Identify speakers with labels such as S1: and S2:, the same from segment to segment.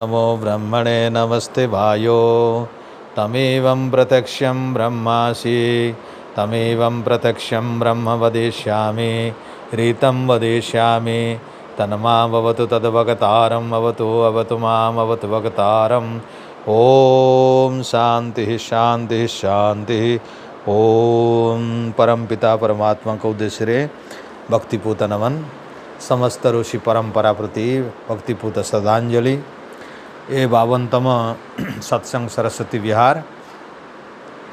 S1: नमो ब्रह्मणे नमस्ते वायो तमेवं प्रत्यक्षं ब्रह्मासि तमेवं प्रत्यक्षं ब्रह्म वदिष्यामि रीतं वदिष्यामि तन्मामवतु तद्भगतारम् अवतु माम् अवतु भगतारम्। ओम शांति शांति शांति। ओम परमपिता परमात्मा को उद्देश्य रे भक्तिपूत नमन। समस्त ऋषि परंपरा प्रति भक्तिपूत श्रद्धांजलि। ए 52तम सत्संग सरस्वती विहार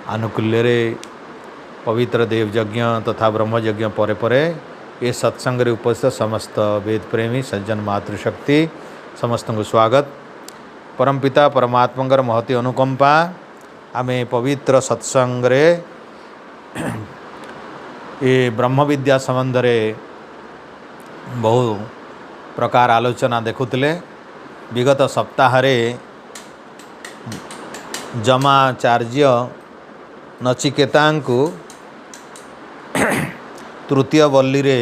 S1: आनुकूल्य रे पवित्र देव यज्ञ तथा ब्रह्म यज्ञ परे परे ये सत्संग रे उपस्थित समस्त वेद प्रेमी सज्जन मातृशक्ति समस्त को स्वागत। परमपिता परमात्मा महती अनुकंपा आमे पवित्र सत्संग रे ये ब्रह्म विद्या संबंध रे बहु प्रकार आलोचना देखुले। विगत सप्ताह जमाचार्य नचिकेता को तृतीय वल्ली रे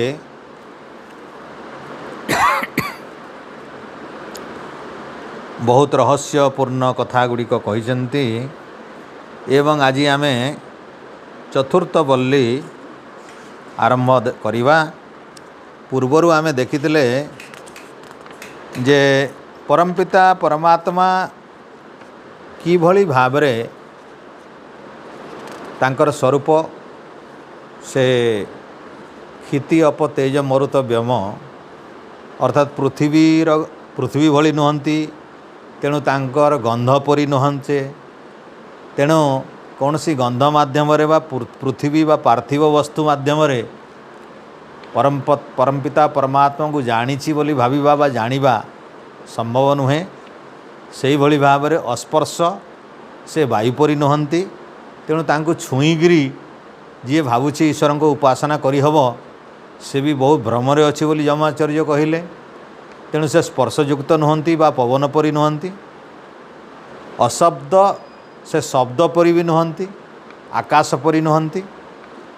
S1: बहुत रहस्यपूर्ण कथा गुड़िक कहिसेंती एवं आज आमे चतुर्थ वल्ली आरंभ करिवा। पूर्वरु आमे देखिथिले जे परमपिता परमात्मा कि भली भावरे तांकर स्वरूप से क्षिति अप तेज मरुत व्यम अर्थात पृथ्वी भली नुहंती। तेणु तांकर गंध परी नुहंचे। तेणु कौन सी गंध माध्यम रे बा पृथ्वी बा पार्थिव वस्तु माध्यम रे परमपिता परमात्मा को जानिछि बोली भाविबा बा जानिबा संभव नुहे। से भली भाव में अस्पर्श से वायुपरी नुहंती। तेणु तांको छुईगिरी जी भावुचे ईश्वर को उपासना करी हबो से भी बहुत भ्रमरे अच्छी बोली जमाचार्य कहिले। तेणु से स्पर्शयुक्त नुहंती बा पवन परी नुहंती। अशब्द से शब्द परी भी नुहंती। आकाश परी नुहंती।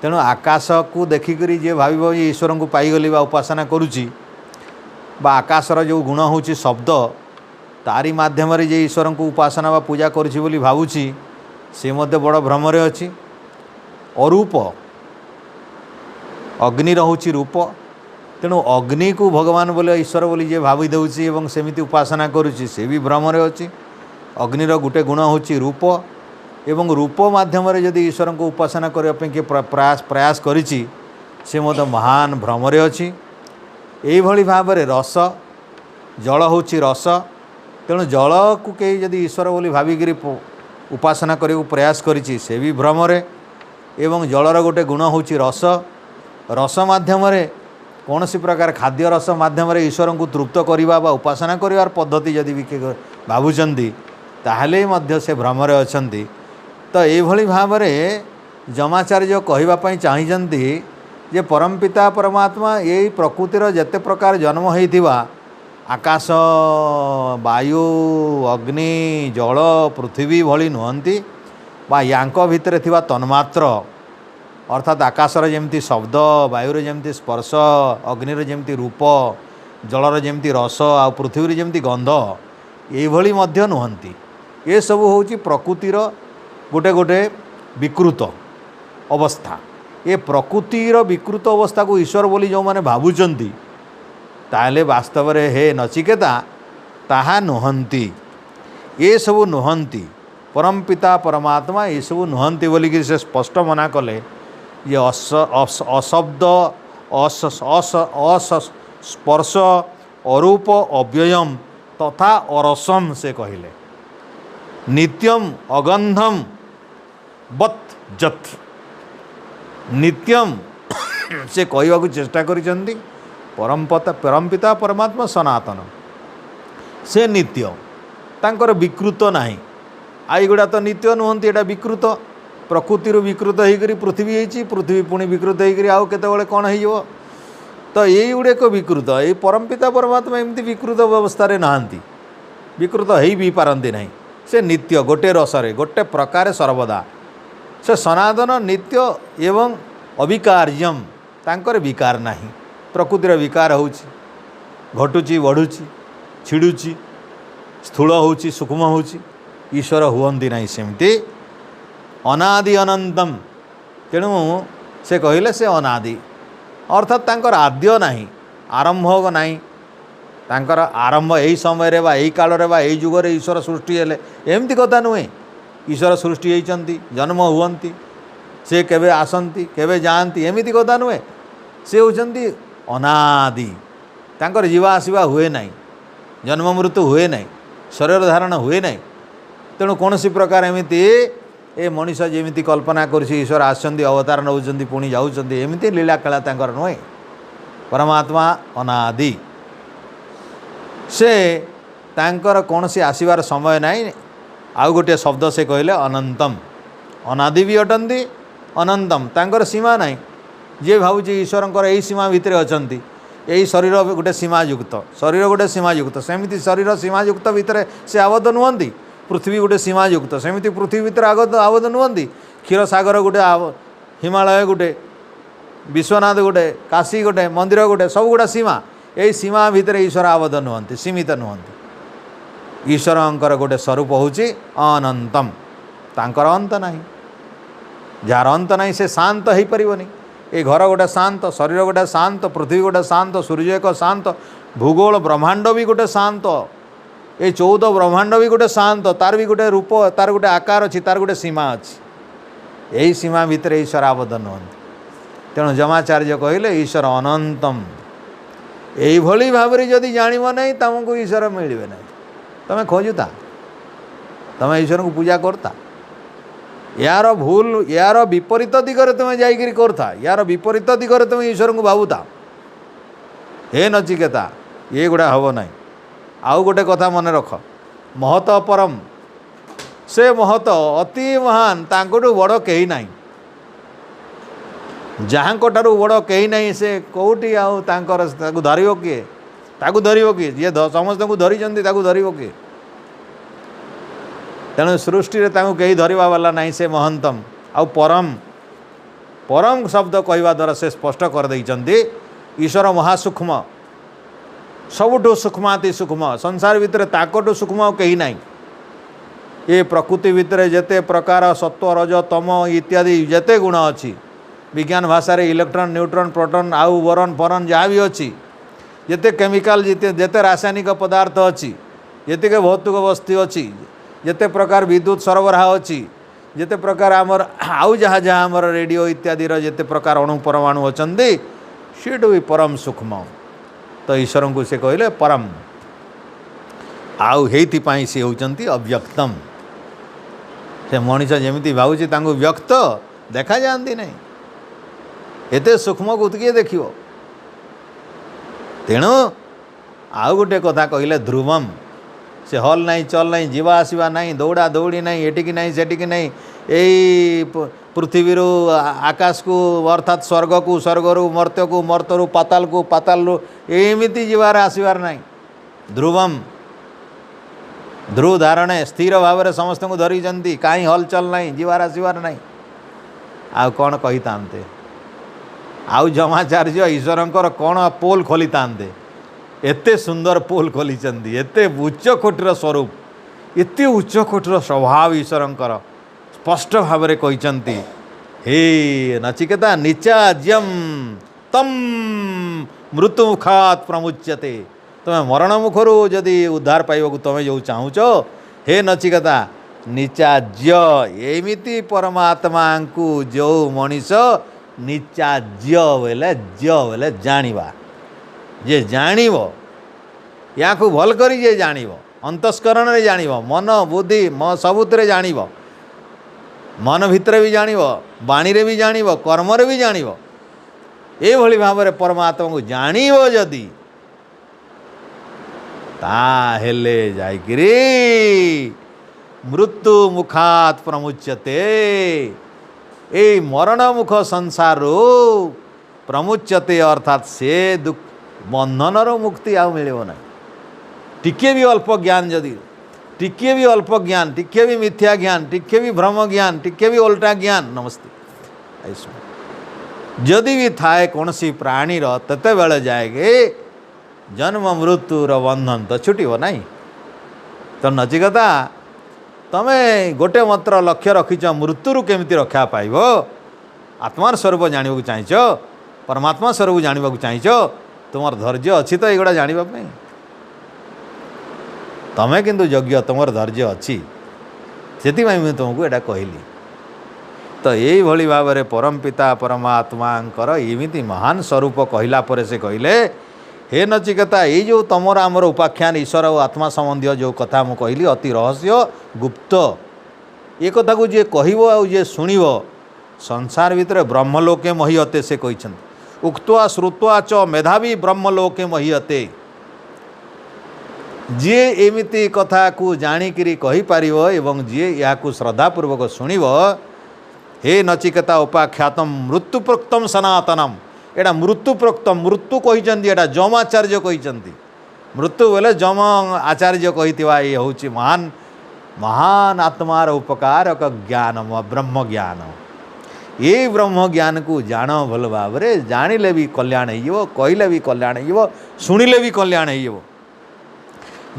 S1: तेणु आकाश को देखिकरी जे भाविबो ईश्वर को पाईगली बा उपासना करुची बा आकाशर जो गुण होची शब्द तारी माध्यम रे जे ईश्वर को उपासना बा पूजा करुची बोली भावुची से मध्य बड़ भ्रमरे अछि। अरूप अग्नि रहउची रूप। तेणु अग्नि को भगवान बोले ईश्वर बोली जे भावी देउची एवं सेमिति उपासना करुची से भी भ्रमरे अछि। अग्निर गुटे गुण होची रूप एवं रूप माध्यम रे यदि ईश्वर को उपासना करबा पे के प्रयास करिची से मध्य महान भ्रमरे अछि। एई भली भाव में रस जल होची रस। तेणु जल को कई यदि ईश्वर बोली भाविकी उपासना करने प्रयास करिछि से भी भ्रमरे। एवं जलर गोटे गुण होची रस। रस माध्यम कौन सी प्रकार खाद्य रस माध्यम ईश्वर को तृप्त करवा बा उपासना करिवार पद्धति यदि भी भावुचंती ताहले मध्य से भ्रमरे अछंती। तो एभली भाव में जमाचार्य कहिबा चाहिचंती जे परमपिता परमात्मा यही प्रकृतिर जेते प्रकार जन्म होइथिबा आकाश वायु अग्नि जल पृथ्वी भली नुहंती बा यांक भितरे थिबा तन्मात्र अर्थात आकाशर जेमती शब्द वायुर जेमती स्पर्श अग्निर जेमती रूप जलर जेमती रस आ पृथ्वी जेमती गंध ये भली मध्य नुहंती। ये सब होची प्रकृतिर गोटे गोटे विकृत अवस्था। ये प्रकृतिर विकृत अवस्था को ईश्वर बोली जो माने भावुचंती ताले वास्तव रे हे नचिकेता ताहा नुहंती। ये सब नुहंती परमपिता परमात्मा ये सब नुहंती बोली कि से स्पष्ट मना कले। ये अशब्द स्पर्श अरूप अव्ययम तथा अरसम से कहिले। नित्यम अगंधम बत जत नित्यम से कहवा को चेष्टा करिसेंती। परमपिता परमात्मा सनातन से नित्य तांकर विकृत नाही। आईगुड़ा तो नित्य नुहंती एटा विकृत प्रकृति विकृत होकर पृथ्वी होती पृथ्वी पुणी विकृत होकर आउ केतबेले कौन हो। तो यही गुड़ाक विकृत ये परमपिता परमात्मा एमती विकृत अवस्था नहांती विकृत हो भी पारती नहीं। से नित्य गोटे रसरे गोटे प्रकार सर्वदा से सनातन नित्य एवं अविकार्यम तांकर विकार नहीं। प्रकृतिर विकार होउची घटुची बढ़ुची छिड़ुची स्थूल होची सूक्ष्म होची ईश्वर हुअन्ति नहीं सेमती अनादि अनंतम तेणु से कहले से अनादि अर्थात तांकर आद्य नहीं आरंभ नहीं तांकर आरंभ यही समय रे बा यही काल रे बा यही जुग रे ईश्वर सृष्टि हेले एमती कथा नुहे ईश्वर सृष्टि होइचंती जन्म हुअन्ति से केबे आसंती केबे जाती एमती कथा नुहे से होचंती अनादि तांकर जीवा आसवा हुए नहीं जन्म मृत्यु हुए नहीं शरीर धारण हुए नहीं तेणु कौन सी प्रकार एमती ए मनीष जमी कल्पना कर ईश्वर आसछन्ति अवतार नौचंती पुणी जाउचंती एमती लीला खेला तांकर नुहे परमात्मा अनादि से तांकर कौन सी आसबार समय नहीं आउ गोटे शब्द से कहले अनंतम अनादि भी अटंती अनंतम तांकर सीमा नहीं जे भावुची ईश्वरंकर यही सीमा भितर अछंती यही शरीर गोटे सीमायुक्त शरीर गोटे सीमायुक्त सेमिति शरीर सीमायुक्त भितर से आबद्ध नुहंती पृथ्वी गोटे सीमायुक्त सेमिति पृथ्वी भितर आबद्ध नुहंती क्षीर सागर गोटे हिमालय गोटे विश्वनाथ गोटे काशी गोटे मंदिर गोटे सब गुड़ा सीमा यही सीमा भितर ईश्वर आबद्ध नुहंती सीमित नुहंती ईश्वरंकर गोटे स्वरूप होची अनंतम तांकर अंत नहीं जार अंत नहीं से शांत हो पारिबनी ए घर गोटे शांत शरीर गोटे शांत पृथ्वी गोटे शांत सूर्य एक शांत भूगोल ब्रह्मांड भी गोटे शांत ये 14 ब्रह्मांड भी गोटे शांत तार भी गोटे रूप तार गोटे आकार अच्छी तार गोटे सीमा अच्छी यही सीमा भितर ईश्वर आबद्ध नुहंती तेणु जमाचार्य कहले ईश्वर अनंतम यही भाव में जदि जानव नहीं तुमको ईश्वर मिलवे ना तुम खोजुता तुम ईश्वर को पूजा करता यार भूल यार विपरीत दिगरे तुम्हें जाइकरी करता यार विपरीत दिगरे तुम ईश्वर को भावुता हे नचिकेता ये गुड़ा हम ना आउ गोटे कथा मन रख महत परम से महत अति महान तांकोटू बड़ कहीं नहीं जहाँठारू बड़ कहीं नहीं से कौटी आउ धरव किए धरव किए जी समस्त को धरी धरव किए तेणु सृष्टि रे तांको कहीं धरवा वाला नहीं से महंतम आउ परम परम शब्द कहवा द्वारा से स्पष्ट कर देइचंती ईश्वर महासूक्ष्म सबुठु सूक्ष्माति सूक्ष्म संसार भितर ताकटू सूक्ष्म कहीं नहीं ये प्रकृति भितर जेते प्रकार सत्व रज तम इत्यादि जेते गुण अच्छी विज्ञान भाषा रे इलेक्ट्रॉन न्यूट्रॉन प्रोटॉन आउ बोरन फरन जहाँ भी अच्छी जेते केमिकल जेते रासायनिक पदार्थ अच्छी जेते के भौतिक वस्तु अच्छी जेते प्रकार विद्युत सरबराह अच्छी जेते प्रकार आमर आउ जहाँ जहाँ आमर रेडियो इत्यादि जेते प्रकार अणु परमाणु अछंती सेठू भी परम सूक्ष्म तो ईश्वर को से कहले परम आउ हेइथिपाई से होचंती अव्यक्तम से मनीष जमी भावुची तांको व्यक्त देखा जाती नहीं एते सूक्ष्म को किए देख तेणु आउ गोटे कथा कहले ध्रुवम से हल नहीं चल नहीं जीवा आसवा नहीं दौड़ा दौड़ी नहीं एटिकी नहीं सेटिकी नहीं यही पृथ्वी आकाश को अर्थात स्वर्ग को स्वर्गरु मर्त्य को मर्तरु पाताल एमती जीवार आसबार नहीं ध्रुवम ध्रुव धारणे स्थिर भाव में समस्त को धरी कहीं हलचल नहीं जीवार आसबार नहीं आउ कौन कही था आउ जमाचार्य ईश्वरंकर कौन पोल खोली था एते सुंदर पोल खोली एते उच्च कोटिर स्वरूप एते उच्च कोटिर स्वभाव ईश्वरंकर स्पष्ट भाव में कहते हे नचिकेता निचाज्यम तम मृत्यु मुखात प्रमुच्यते तुम्हें मरण मुखर जदि उद्धार पाइबा तुम्हें जो चाहूच हे नचिकेता निचाज्य एमिति परमात्मा को जो मनीष निचाज्य बोले बोले जानिबा जे जानिब या को भल करी जे जानिब अंतस्करण रे जानिब मन बुद्धि सबुतरे जानिब मन भितर भी जानिब वाणी रे भी जानिब कर्म रे भी जानिब ए भली भाव में परमात्मा को जानिब जदि ताहेले जाइकिरी मृत्यु मुखात प्रमुच्यते ए मरण मुख संसार प्रमुच्यते अर्थात से दुख बंधन मुक्ति आउ मिलिବ ना टिके भी अल्प ज्ञान जदि टिके भी अल्प ज्ञान टिके भी मिथ्या ज्ञान टिके भी भ्रम ज्ञान टिके भी उल्टा ज्ञान नमस्ते जदि भी थाए कौन सी प्राणी तेते बेले जाएगे जन्म मृत्युर बंधन तो छुटब ना तो नचिकेता तमे गोटे मात्र लक्ष्य रखिच मृत्यु केमिति रक्षा पाइब आत्मार स्वरूप जानवाक चाहछ परमात्मा स्वरूप जानवाक चाहछ तुम धैर्य अच्छी तो युवा जानापी तमें किंतु योग्य तुम धैर्य अच्छी से मुझे तुमको यहाँ कहली तो यही भाव में परम पिता परमात्मांकर एमती महान स्वरूप कहला पर से कहले हे नचिकेता ये जो तुमर आमर उपाख्यान ईश्वर और आत्मा संबंधी जो कथा मुझे कहली अति रहस्य गुप्त ये कथा को जी कह शुणव संसार भितर ब्रह्मलोके महीयते से कहते उक्त्वा श्रुत्वा च मेधावी ब्रह्मलोके महीयते जी एमिति कथा को जाणिकी कहीपर एवं जी या श्रद्धापूर्वक शुणव हे नचिकेता उपाख्यातम मृत्युप्रोक्तम सनातनम एटा मृत्युप्रोक्तम मृत्यु कहते एटा जमाचार्य कहते मृत्यु बोले जम आचार्य कही ये हूँ महान महान आत्मार उपकारक ज्ञान ब्रह्म ज्ञान ये ब्रह्म ज्ञान को जान भल भाव में जानिले भी कल्याण हो कहले भी कल्याण हो शुणिले भी कल्याण हो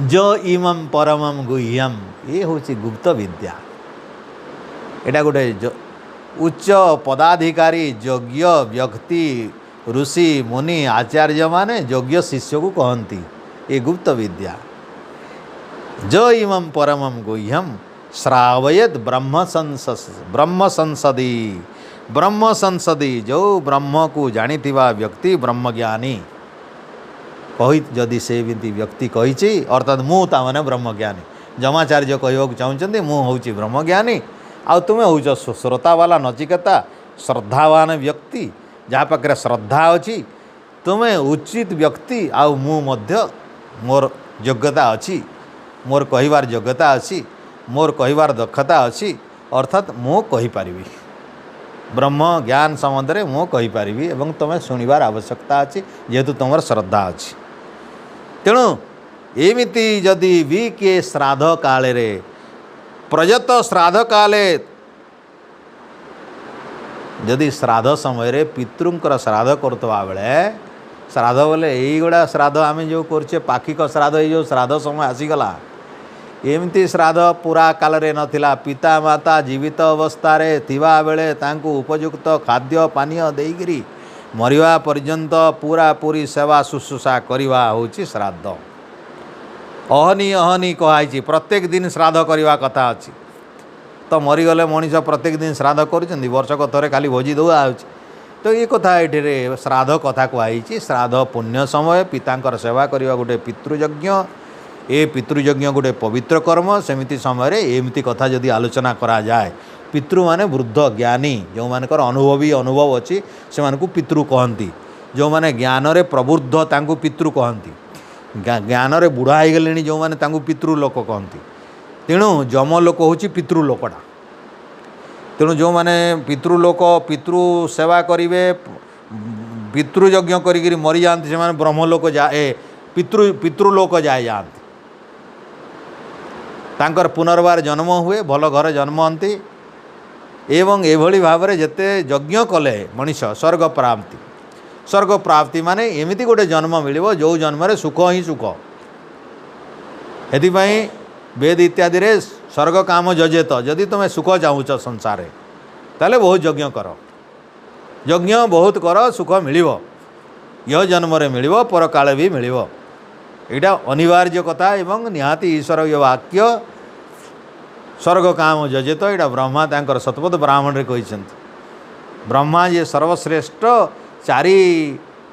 S1: जो इमं परमं गुह्यम ये हूँ गुप्त विद्या एटा गोटे उच्च पदाधिकारी योग्य व्यक्ति ऋषि मुनि आचार्य माने योग्य शिष्य को कहती ये गुप्त विद्या जो इमं परमं गुह्यम श्रावयत ब्रह्म संसदी जो ब्रह्म को जानी व्यक्ति ब्रह्मज्ञानी कही जदि से व्यक्ति कही अर्थात मुझे मैंने ब्रह्मज्ञानी जमाचार्य कहवाक चाहते मुझे ब्रह्मज्ञानी आ तुम्हें हूँ श्रोता वाला नचिकेता श्रद्धावान व्यक्ति जहाँ पाखे श्रद्धा अच्छी तुम्हें उचित व्यक्ति आउ मोर योग्यता अच्छी मोर कहिबार योग्यता अच्छी मोर कहिबार दक्षता अच्छी अर्थात मु कहीपरि ब्रह्म ज्ञान संबंध में मु कहीपरि एवं तुम्हें शुणवार आवश्यकता अच्छी जेहेतु तुम श्रद्धा अच्छी तेणु एमिति जदि भी किए श्राद्ध काले प्रयत श्राद्ध काले जदि श्राद्ध समय रे पितृंकर श्राद्ध करतवा बेले श्राद्ध बोले यहीगुड़ा श्राद्ध आम जो करछे पाखिक श्राद्ध ये जो श्राद्ध समय आसीगला एमती श्राद्ध पूरा काल रे नथिला पिता माता जीवित अवस्था थिबा बेले तांको उपयुक्त खाद्य पानीय देइगिरी मरिवा पर्यंत पूरा पूरी सेवा शुश्रूषा करवा होची श्राद्ध अहनी अहनी कहाई प्रत्येक दिन श्राद्ध करवा कथा अच्छी तो मरीगले मनीष प्रत्येक दिन श्राद्ध कर वर्षक थरे खाली भोजी दौआ हो तो ये कथा ये श्राद्ध कथा कहुई श्राद्ध पुण्य समय पितांकर सेवा करवा गोटे पितृयज्ञ ए पितृयज्ञ गोटे पवित्र कर्म सेमिति समय एमती कथा जदि आलोचना करा जाए पितृ माने वृद्ध ज्ञानी जो मानकर अनुभवी अनुभव अच्छी से पितृ कहती जो माने ज्ञान रे प्रबुद्ध तांकु पितृ कहती ज्ञान रे बुढ़ा हो गले जो माने तांकु पितृलोक कहती तेणु जम लोक हूँ पितृलोकटा तेणु जो माने पितृलोक पितृ सेवा करेंगे पितृयज्ञ करी मरी जाती से ब्रह्मलोक जाए पितृलोक जाए जाती तांकर पुनर्बार जन्म हुए भल घर जन्म हंती एवं एभली भाव में जिते यज्ञ कले मनीष स्वर्ग प्राप्ति माने एमिति गोटे जन्म मिलिबो जो जन्म रे सुख ही सुख एथिपाई वेद इत्यादि रे स्वर्ग काम जजेत जदि तुम्हें सुख चाहूच संसार ताले बहुत यज्ञ कर यज्ञ बहुत कर सुख मिलिबो यह जन्म रे मिलिबो पर काले भी मिलिबो एटा अनिवार्य कथा एवं निहाती ईश्वर ये वाक्य स्वर्ग काम जजेत यहाँ ब्रह्मा तांकर शतपथ ब्राह्मण रे कहिसेंति ब्रह्मा ये सर्वश्रेष्ठ चारि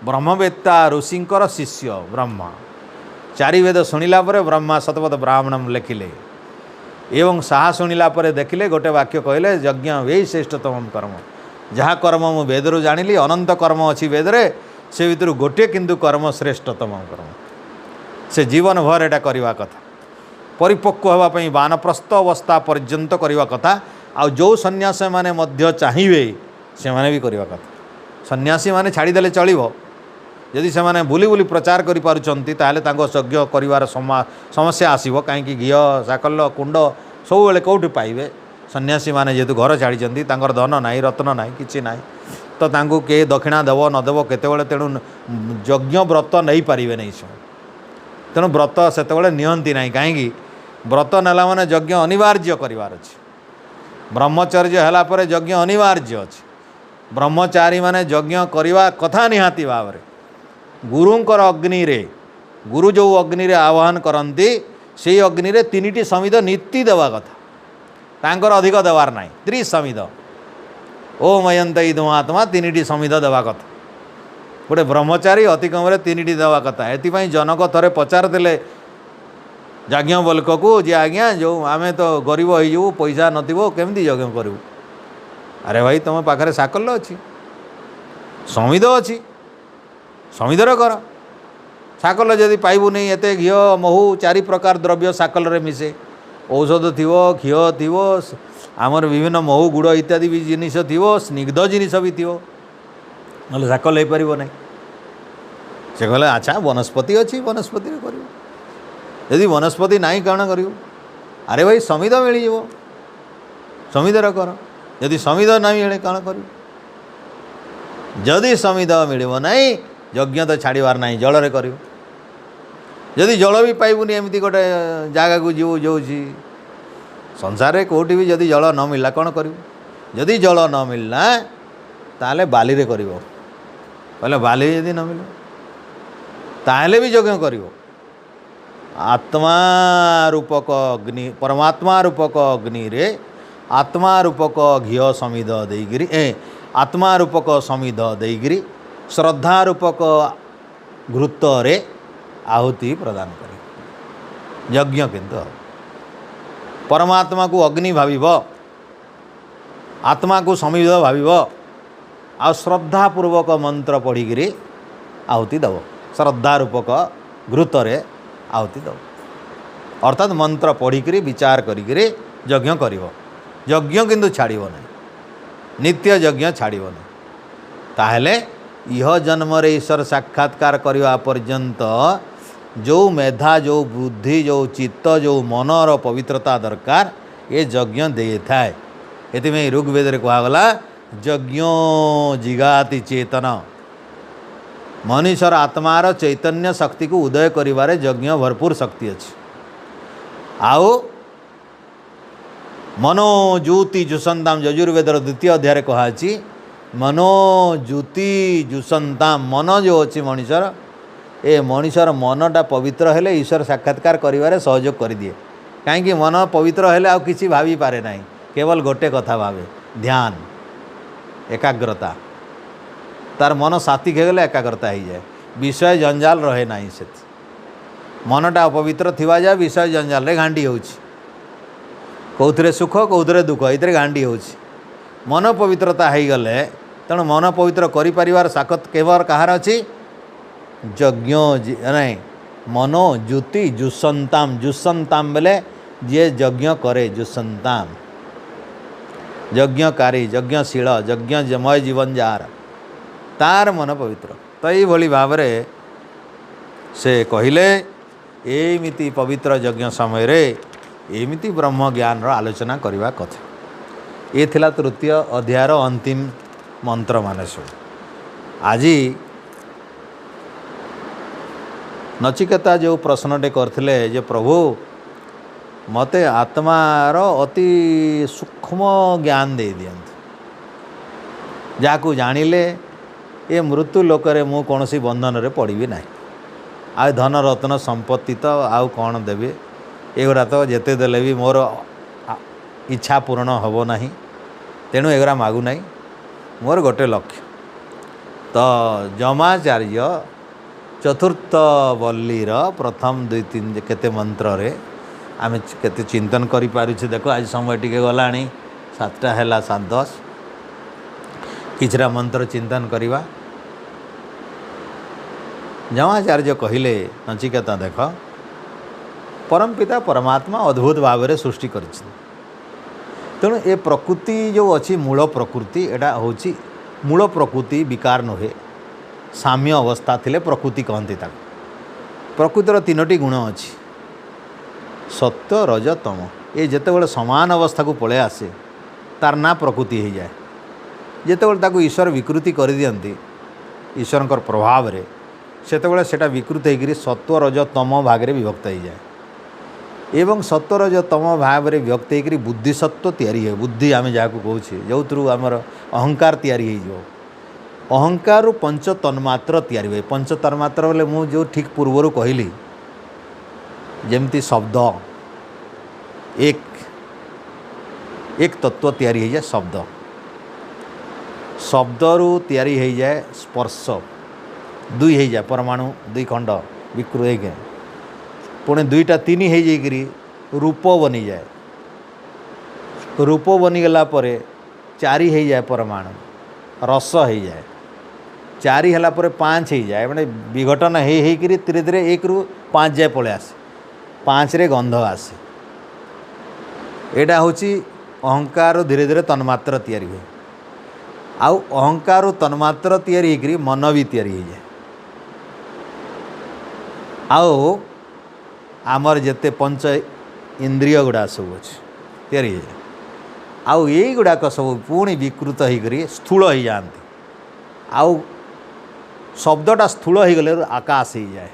S1: ब्रह्मवेत्ता ऋषिंकर शिष्य ब्रह्मा चारि वेद शुणिला परे ब्रह्मा शतपथ ब्राह्मणम लेखिले एवं साहा शुणिला परे देखिले गोटे वाक्य कहले यज्ञ यही श्रेष्ठतम कर्म जहाँ कर्म मु वेदरू जानिली अनंत कर्म अच्छी वेदरे से भितर गोटे किंतु कर्म श्रेष्ठतम कर्म से जीवन भर एटा करवा कथा परिपक्व होगापी वानप्रस्थ अवस्था पर्यंत करवा कथा आ जो सन्यासी माने मध्य चाहिए से माने भी करवा कथा सन्यासी माने छाड़ीदेले चलिबो यदि से माने बुली बुली प्रचार करि पारुचंती ताले तांको यज्ञ करिवार समस्या आसीबो काहेकि घी साकल कुंड सब बेले कोठी पाइबे सन्यासी माने जेतु घर छाड़ी तांकर धन नाई रत्न नाई किछि नाई तो तांको के दक्षिणा देव नदेव केतेबेले तेणु यज्ञ व्रत नहीं पारिबे नहीं तेणु व्रत सेतेबेले नियंती नहीं कहीं व्रत नेला माने यज्ञ अनिवार्य करिवार अछि। ब्रह्मचर्य हला परे यज्ञ अनिवार्य अछि। ब्रह्मचारी माने यज्ञ करिवा कथा निहाती भाव रे। गुरुंकर अग्नि रे गुरु जो अग्नि रे आह्वान करंती से अग्नि रे तीनिटी समिध नीति देवा कथा। तांकर अधिक देवार नाही। त्रिसमिध ओम अयंत इदमात्मा तीनिटी समिध देवा कथा। गोटे ब्रह्मचारी अति कम तीनिटी देवा कथा। एथिपाई जनक थरे पचार देले याज्ञवल्क को जे आज्ञा जो आमे तो गरीब हो पैसा नथिबो केमती यज्ञ करू। अरे भाई तुम पाखरे साकल्य अच्छी समिध अच्छी समिधर कर। साकल्य जदि पाइबू नहीं एते घी महू 4 प्रकार द्रव्य साकल्य मिसे औषध थी घी थी आमर विभिन्न महू गुड़ इत्यादि भी जिनिस थी स्निग्ध जिनिस भी थी ना साकल हो पार ना। से कहले अच्छा वनस्पति अच्छी वनस्पति कर यदि वनस्पति नहीं कौन कर। अरे भाई समिध मिल समिधर कर। यदि समिध नहीं मिले कौन कर। जदि समिध मिल नहीं यज्ञ तो छाड़बार ना जल कर। जदि जल भी पाइबुनि एमती गोटे जगह को जीव जो संसार में कौटी भी जदि जल न मिलला कौन कर। जदि जल न मिलना ताले बाली रे करिवो। कहले बाली यदि न मिले ताले भी यज्ञ कर। आत्मा रूपक अग्नि परमात्मा रूपक अग्नि रे आत्मा रूपक घी समिध देगिरी आत्मा रूपक समिध देगिरी श्रद्धा रूपक घृत रे आहुति प्रदान करे। यज्ञ किंतु परमात्मा को अग्नि भाविब आत्मा को समिध भाविब आ श्रद्धापूर्वक मंत्र पढ़िकी आहुति दब। श्रद्धा रूपक घृत रे आहुति दब अर्थात मंत्र पढ़िकी विचार करिकी यज्ञ करिवो। यज्ञ किंतु छाड़िबो नहीं। नित्य यज्ञ छाड़िबो नहीं। ताहले यह जन्म रे ईश्वर साक्षात्कार करवा पर्यंत जो मेधा जो बुद्धि जो चित्त जो मनर पवित्रता दरकार ये यज्ञ दे थाए। एतिमे ऋग्वेद रे कहगला यज्ञो जिगाति चेतन। मनुष्यर आत्मार चैतन्य शक्ति को उदय करिवारे यज्ञ भरपूर शक्ति अच्छी। आओ मनो ज्योति जुसंताम यजुर्वेदर 2य अध्याय कहुची मनो ज्योति जुसंताम मन जो अच्छी मनुष्यर ए मनुष्यर मनटा पवित्र हेले ईश्वर साक्षात्कार करिवारे सहयोग कर दिए। कहीं मन पवित्र हेले आ किसी भाभी पारे नहीं केवल गोटे कथा भावे ध्यान एकाग्रता तार मन सात्विक हो गले एकाग्रता हो जाए विषय जंजाल रहे ना से मनटा अपवित्र थिवा जाए विषय जंजाल रे घांटी होची कौथिरे सुख कौथिरे दुख ये घांटी होची। मन पवित्रता हो गले तेणु मन पवित्र करि परिवार साकत केवल कहार अच्छी यज्ञ नहीं मनो ज्योति जुसंताम जुसंताम बेले जे यज्ञ करे जुसंताम यज्ञकारी यज्ञशील यज्ञमय जीवन जार तार मन पवित्र। तो ये भाव से कहले एमिति पवित्र यज्ञ समय रे एमिति ब्रह्म ज्ञान रो आलोचना करवा कथा। ये थिला 3य अध्यायर अंतिम मंत्र माने सब। आज नचिकेता जो प्रश्नटे करथिले जे प्रभु मते आत्मार अति सूक्ष्म ज्ञान दे दियंतु जाकू जानिले ये मृत्यु लोकरे मु कौन सी बंधन रे पड़ी ना। आ धन रत्न संपत्ति तो आउ कौन देवे एगुड़ा तो जेते देले भी मोर इच्छा पूर्ण हम ना तेणु एगुड़ा मागु ना मोर गोटे लक्ष्य। तो जमाचार्य चतुर्थ वल्लीर प्रथम 2-3 केते मंत्र रे आमे केते चिंतन करि पारुछे। देखो आज समय टिके गलानी 7टा हैला 7:10 किछरा मंत्र चिंतन करिवा। जमाचार्य कहिले नचिकेता देख परमपिता परमात्मा अद्भुत भाव में सृष्टि कर तेणु ए प्रकृति जो अच्छी मूल प्रकृति एटा होची मूल प्रकृति विकार नुहे साम्य अवस्था थिले प्रकृति कहती। प्रकृतिर 3टी गुण अच्छी सत्य रज तम। ये जितेबाला समान अवस्था को पलि आसे तार ना प्रकृति हो जाए। जितेबाला ईश्वर विकृति कर दियंती ईश्वर प्रभाव रे सेतेबाला सेटा विकृत होकर सत्व रज तम भाग में विभक्त हो जाए। एवं सत्तर जो तम भाव में व्यक्त होकर बुद्धिसत्व तैयारी है बुद्धि आम जहाँ कहे जो आमर अहंकार तैयारी हो अहंकार पंच तन्मात्र तैयारी हुए पंच तन्मात्र बोले मुझे जो ठीक पूर्वर कहली जमती शब्द एक एक तत्व तैयारी हो जाए शब्द शब्दरू तैयारी हो जाए स्पर्श दुई हो जाए परमाणु दुई खंड विकृत एक पुणे दुईटा तीन हो जाइकरी रूप बनी जाए रूप बनीगला चारि हो जाए परमाणु रस हो जाए चारि है पाँच हो जाए मैंने विघटन होकर धीरे धीरे एक रु पाँच जाए पलि आसे पाँच रे गंध आसे यहाँ हूँ अहंकार धीरे धीरे तन्मात्र तैयारी हुए आउ अहंकार तन्मात्र तैयारी होकर मन भी तैयारी हो जाए आउ आमर जेते पंच इंद्रिय गुड़ा सब अच्छे तैयारी हो जाए आउ यही गुड़ाक सब पुणी विकृत होकर स्थूल हो जाती आउ शब्दटा स्थूल हो गले आकाश हो जाए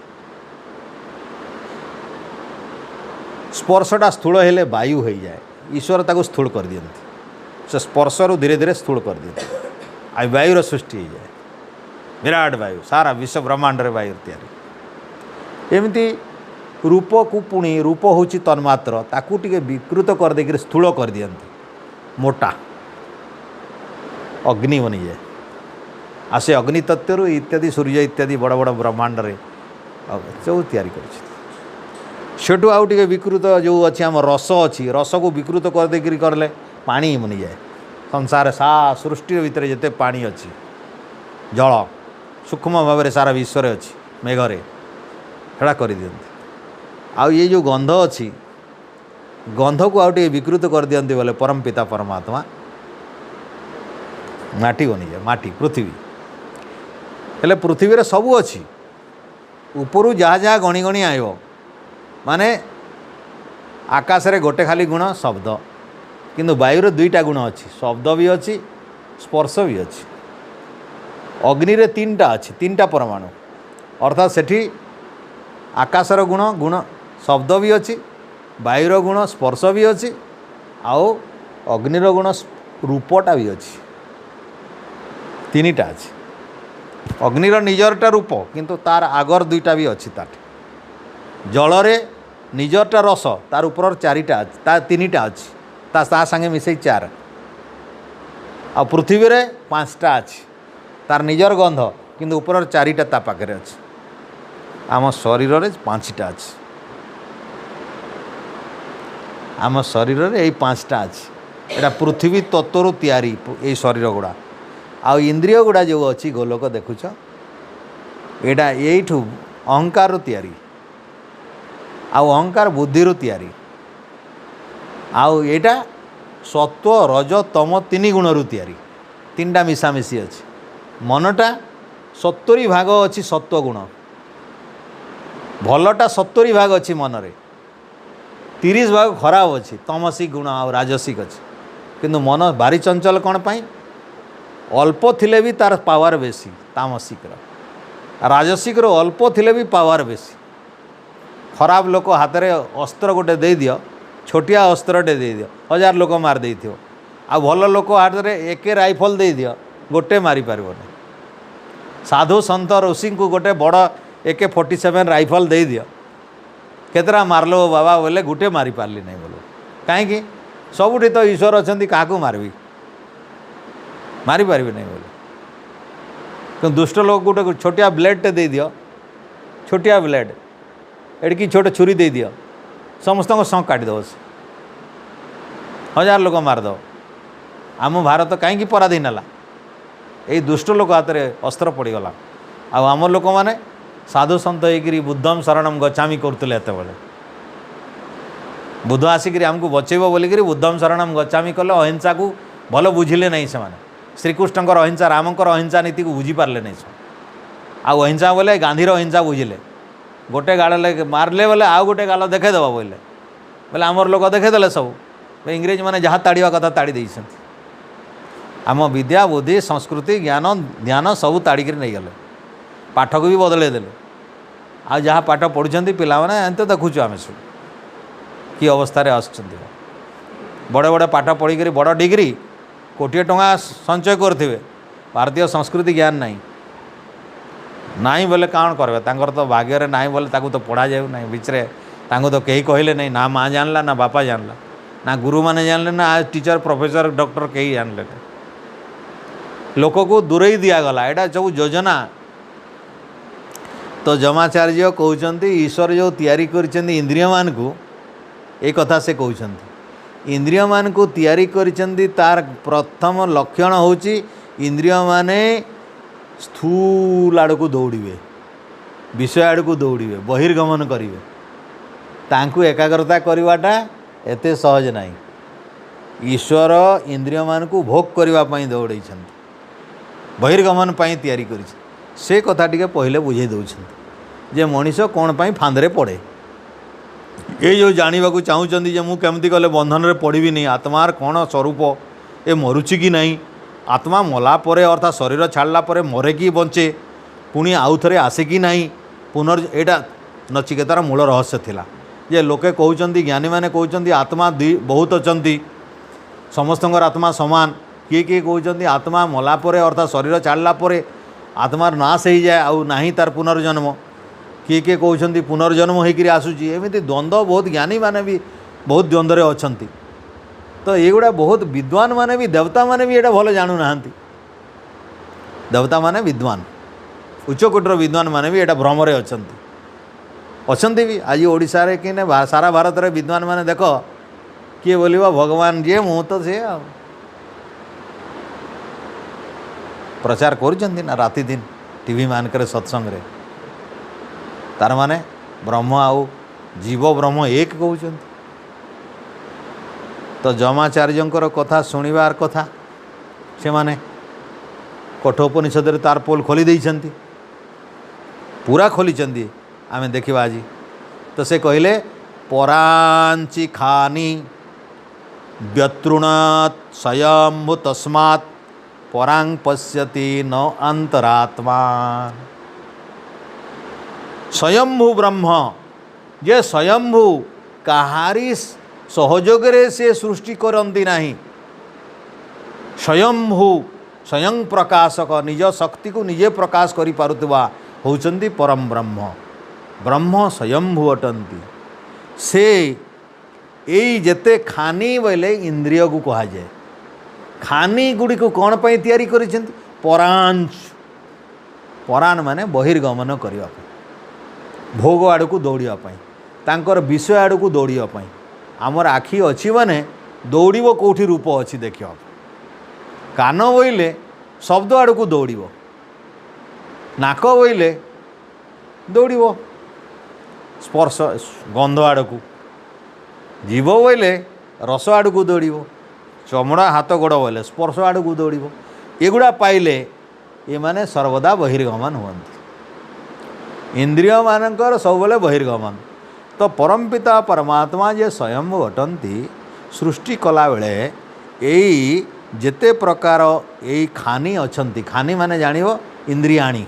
S1: स्पर्शटा स्थूल हेले वायु हो जाए ईश्वर ताको स्थूल कर दियंती से स्पर्शरू धीरे धीरे स्थूल कर दियंती आ वायुर सृष्टि हो जाए विराट वायु सारा विश्व ब्रह्मांड वायु तैयारी एमती रूप को पुणी रूप हूँ तन्मात्र ताकू टिके विकृत कर देकर स्थूल कर दियंती मोटा अग्नि बनी जाए आ से अग्नि तत्व इत्यादि सूर्य इत्यादि बड़ बड़ ब्रह्मांड रे सब तैयारी कर आउ टे विकृत जो अच्छी आम रस अच्छी रस को विकृत कर देकर करले पानी बनी जाए संसार सा सृष्टि भितर जिते पानी अच्छी जल सूक्ष्म भाव में सारा विश्व अच्छी मेघरे हेड़ा कर दियंती आउ ये जो गंध अच्छी गंध को आउ टे विकृत कर दियंती बोले परम पिता परमात्मा माटी बनी जाए माटी पृथ्वी हेले पृथ्वी रे सबू अच्छी उपरू जहाँ जहाँ गणी गणी आयो माने आकाश रे गोटे खाली गुण शब्द किंतु वायुर दुईटा गुण अच्छी शब्द भी अच्छी स्पर्श भी अच्छी अग्नि रे तीनटा अच्छी तीनटा परमाणु अर्थात सेठी आकाशर गुण गुण शब्द भी अच्छी वायुर गुण स्पर्श भी अच्छी आउ अग्निर गुण रूपटा भी अच्छी तीनटा अच्छी अग्निर निजरटा रूप किंतु तार आगर दुईटा भी अच्छी ताठ जलरे निजरटा रस तार ऊपर चारिटा तार तीनटा अच्छी ता संगे मिसई चार आ पृथ्वी रे पाँचटा अच्छी तार निजर गंध किंतु ऊपर चारिटा ता पाखे अच्छी आम शरीर रे पाँचटा अच्छी आम शरीर रे यही पाँचटा अच्छी एटा पृथ्वी तत्वरू तैयारी ये शरीर गुड़ा आ इंद्रिय गुड़ा जो अच्छी गोलोक देखुच एटा यहीठू अहंकार तैयारी आउ अहंकार बुद्धि तैयारी आउ एटा सत्व रज तम तीन गुण तैयारी तीनटा मिसामिशी अच्छी मनटा 70 भाग अच्छी सत्व गुण भलटा 70 भाग अच्छी मनरे 30 भाग खराब अच्छी तमसिक गुण आ राजसिक अच्छी किंतु मन भारी चंचल कौन पाई अल्प थिले भी तार पावर बेसी तामसिक राजसिक अल्प थिले भी पावर बेसी खराब लोक हाथ में अस्त्र गोटे दे दियो छोटिया अस्त्रटे दे दियो 1000 लोक मार दे थो आ भल लोक हाथ में एक राइफल दे दियो गोटे मारी पारबनी साधु सन्त ऋषि को गोटे बड़ AK-47 राइफल दे दियो केतरा मारलो बाबा बोले गोटे मारी पारली नहीं बोलो कहीं सबुठी तो ईश्वर अच्छा क्या मारबी मारी पारे नहीं बोले तो दुष्ट लोक गोटे छोटिया ब्लेडटे दे दियो छोटिया ब्लेड एड़की छोटे छुरी दे दियो समस्त सं काटिदेव 1000 लोक मारदेव आम भारत कहीं पराधीन है यही दुष्ट लोक हाथ में अस्त्र पड़गला आम लोक मैंने साधु सन्त होकर बुद्धम शरणम गच्छामि करते बेले बुद्ध आसिक आमको बचेब बोलिक बुद्धम शरणम गच्छामि कले अहिंसा को भल बुझिले नहीं से श्रीकृष्णकर अहिंसा रामकर अहिंसा नीति को बुझीपारे नहीं आउ अहिंसा बोले गांधीर अहिंसा बुझिले गोटे गाल मारले बोले आउ गोटे गाल देखेदेव बोले बोले आमर लोक देखेदेले सब इंग्रेज मैंने जहाँ ताड़ा कथा ताड़ी देते आम विद्या बुद्धि संस्कृति ज्ञान ध्यान सब ताड़िक नहीं गले पाठ को भी बदल देले आ जहाँ पाठ पढ़ुं पिला एंत देखुचु आम सब कि अवस्था आसुँच बड़े बड़े पाठ पढ़ी बड़ डिग्री कोटिए टंका संचय करते भारतीय संस्कृति ज्ञान नहीं नाई बोले कौन करेंगे तांकर तो भाग्य नाई बोले ताकू तो पढ़ा जाऊ ना बिचरे तांको तो कहीं कहले नहीं ना माँ जानला ना बापा जानला ना गुरु माने जानले ना आज टीचर प्रोफेसर डॉक्टर कहीं जानले लोक को दूरे दिगला यहाँ सब योजना तो जमाचार्य कहते ईश्वर जो तैयारी कर इंद्रिय मान को एक कथा से कहते इंद्रिय मान को तैयारी कर तार प्रथम लक्षण होची इंद्रिय माने स्थूल आड़ को दौड़े विषय आड़ को दौड़े बहिर्गमन करेंगे तांकु एकाग्रता करवाटा एते सहज नहीं ईश्वर इंद्रिय मान को भोग करने दौड़े बहिर्गमन तैयारी कर से कथा टी पहले बुझे दौरान जे मनीष कौन पाई फांदे पड़े ये जो जानवा चाहूँगी जे मुझे कले बंधन में पड़ी नहीं आत्मार कौन स्वरूप ए मरुची कि नहीं आत्मा मला परे अर्थात शरीर छाड़ला परे मरे कि बंचे पुणी आउ थे आसे कि नहीं पुनर् नचिकेतार मूल रहस्य थिला जे लोके कहते ज्ञानी मैंने कहते आत्मा बहुत अच्छा समस्तंकर आत्मा समान किए किए कहते आत्मा मला परे अर्थात शरीर छाड़ला परे आत्मार नाश हो जाए आउ नहीं तार पुनर्जन्म किए किए कहते पुनर्जन्म होकर आसूची एमती द्वंद्व बहुत ज्ञानी माने भी बहुत द्वंद्व अच्छा तो ये बहुत विद्वान माने भी देवता माने भी ये भल जानू ना देवता माने विद्वान उच्चकोटर विद्वान माने भी ये भ्रमरे अच्छा भी आज ओडिशा रे कि सारा भारत रे विद्वान माने देख किए बोलिबा भगवान जे मु तो से प्रचार करुचंती ना राति दिन टीवी मानकर सत्संग रे तार माने ब्रह्म आउ जीव ब्रह्म एक कहते तो जमाचार्यंकर कथा शुणिबार कथा से माने कठोपनिषद तार पोल खोली देइछंती पूरा खोली आमे देखिबा आज तो से कहले परांची खानी व्यतृणात् स्वयंभू तस्मात् परांग पश्यति न अंतरात्मा स्वयंभू ब्रह्म जे स्वयंभू कहारी सहयोगरे से सृष्टि करती नहीं स्वयंभू स्वयं प्रकाशक निज शक्ति को निजे प्रकाश करि पारुतबा होचंती परम ब्रह्म ब्रह्म स्वयंभू अटंती से यही जेते खानी बोले इंद्रिय को कहा जाए खानी गुड़ी को कौन पाई तैयारी करिसेंती परांच परान माने बहिर्गमन करने भोग आड़ को दौड़ा तांकर विषय आड़ को दौड़ा आमर आखि अच्छी माने दौड़ कौटी रूप अच्छी देख कान बोइले शब्द आड़ को दौड़ नाक बोइले दौड़ स्पर्श गंध आड़ को जीव बोइले रस आड़ को दौड़ चमड़ा हाथ गोड़ बोले स्पर्श आड़ को दौड़ एगुड़ा पाइले ये माने सर्वदा बहिर्गमन हुअन्ति इंद्रिय मानकर सबले बहिर्गमन तो परमपिता परमात्मा जे स्वयं अटंती सृष्टि कला बेले यही जेते प्रकार यही खानी अछंती खानी माने जानिबो इंद्रियाणी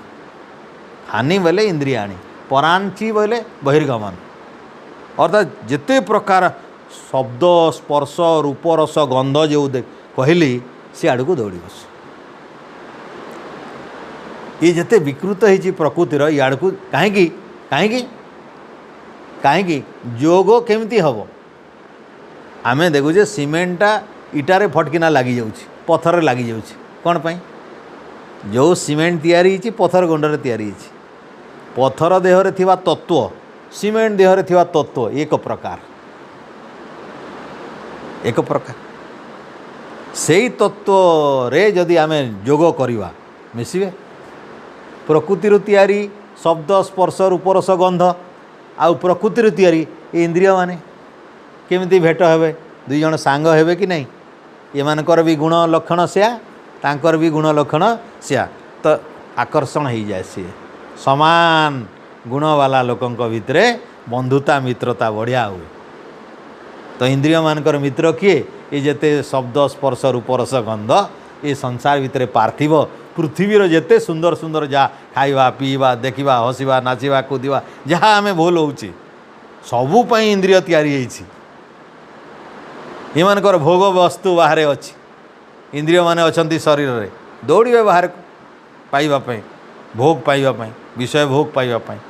S1: खानी बोले इंद्रियाणी परांची बोले बहिर्गमन अर्थात जेते प्रकार शब्द स्पर्श रूप रस गंध जो कहली सी आड़ को दौड़ ये जिते विकृत होती प्रकृतिर याड़ को कहीं कहीं कहीं जोग केमती हम आमे देखुचे सीमेंटा इटारे फटकिना लगी जाऊँ पथर लगी जाऊँ कौन पाई जो सीमेंट तैयारी पथर गुंडे तैयारी पथर देहरे थिबा तत्व सीमेंट देहरे थिबा तत्व एक प्रकार से तत्व रे जदि आमे जोग करिवा मिसिबे प्रकृतिर तैयारी शब्द स्पर्श रूप रस गंध आउ प्रकृतिर तैयारी इंद्रिय माने केमिति भेट हेबे दुई जण सांग हेबे कि नहीं ये मानकर भी गुण लक्षण सिया तांकर भी गुण लक्षण सिया तो आकर्षण हो जाए सी समान गुण वाला लोकंक भितरे बंधुता मित्रता बढ़िया हुए तो इंद्रिय मानकर मित्र किए ये जेते शब्द स्पर्श रूप रस गंध ये संसार भितर पार्थिव पृथ्वीर जेते सुंदर सुंदर जहाँ खाइबा पीवा देखा हसवा नाचवा कूदवा जहाँ आम भूल हो सबूप इंद्रिय तैयारी होती ଏମାନଙ୍କର ଭୋଗ ବସ୍ତୁ ବାହାରେ ଅଛି। ଇନ୍ଦ୍ରିୟମାନେ ଅଛନ୍ତି ଶରୀରରେ, ଦୌଡ଼ିବେ ବାହାରକୁ ପାଇବା ପାଇଁ, ଭୋଗ ପାଇବା ପାଇଁ, ବିଷୟ ଭୋଗ ପାଇବା ପାଇଁ,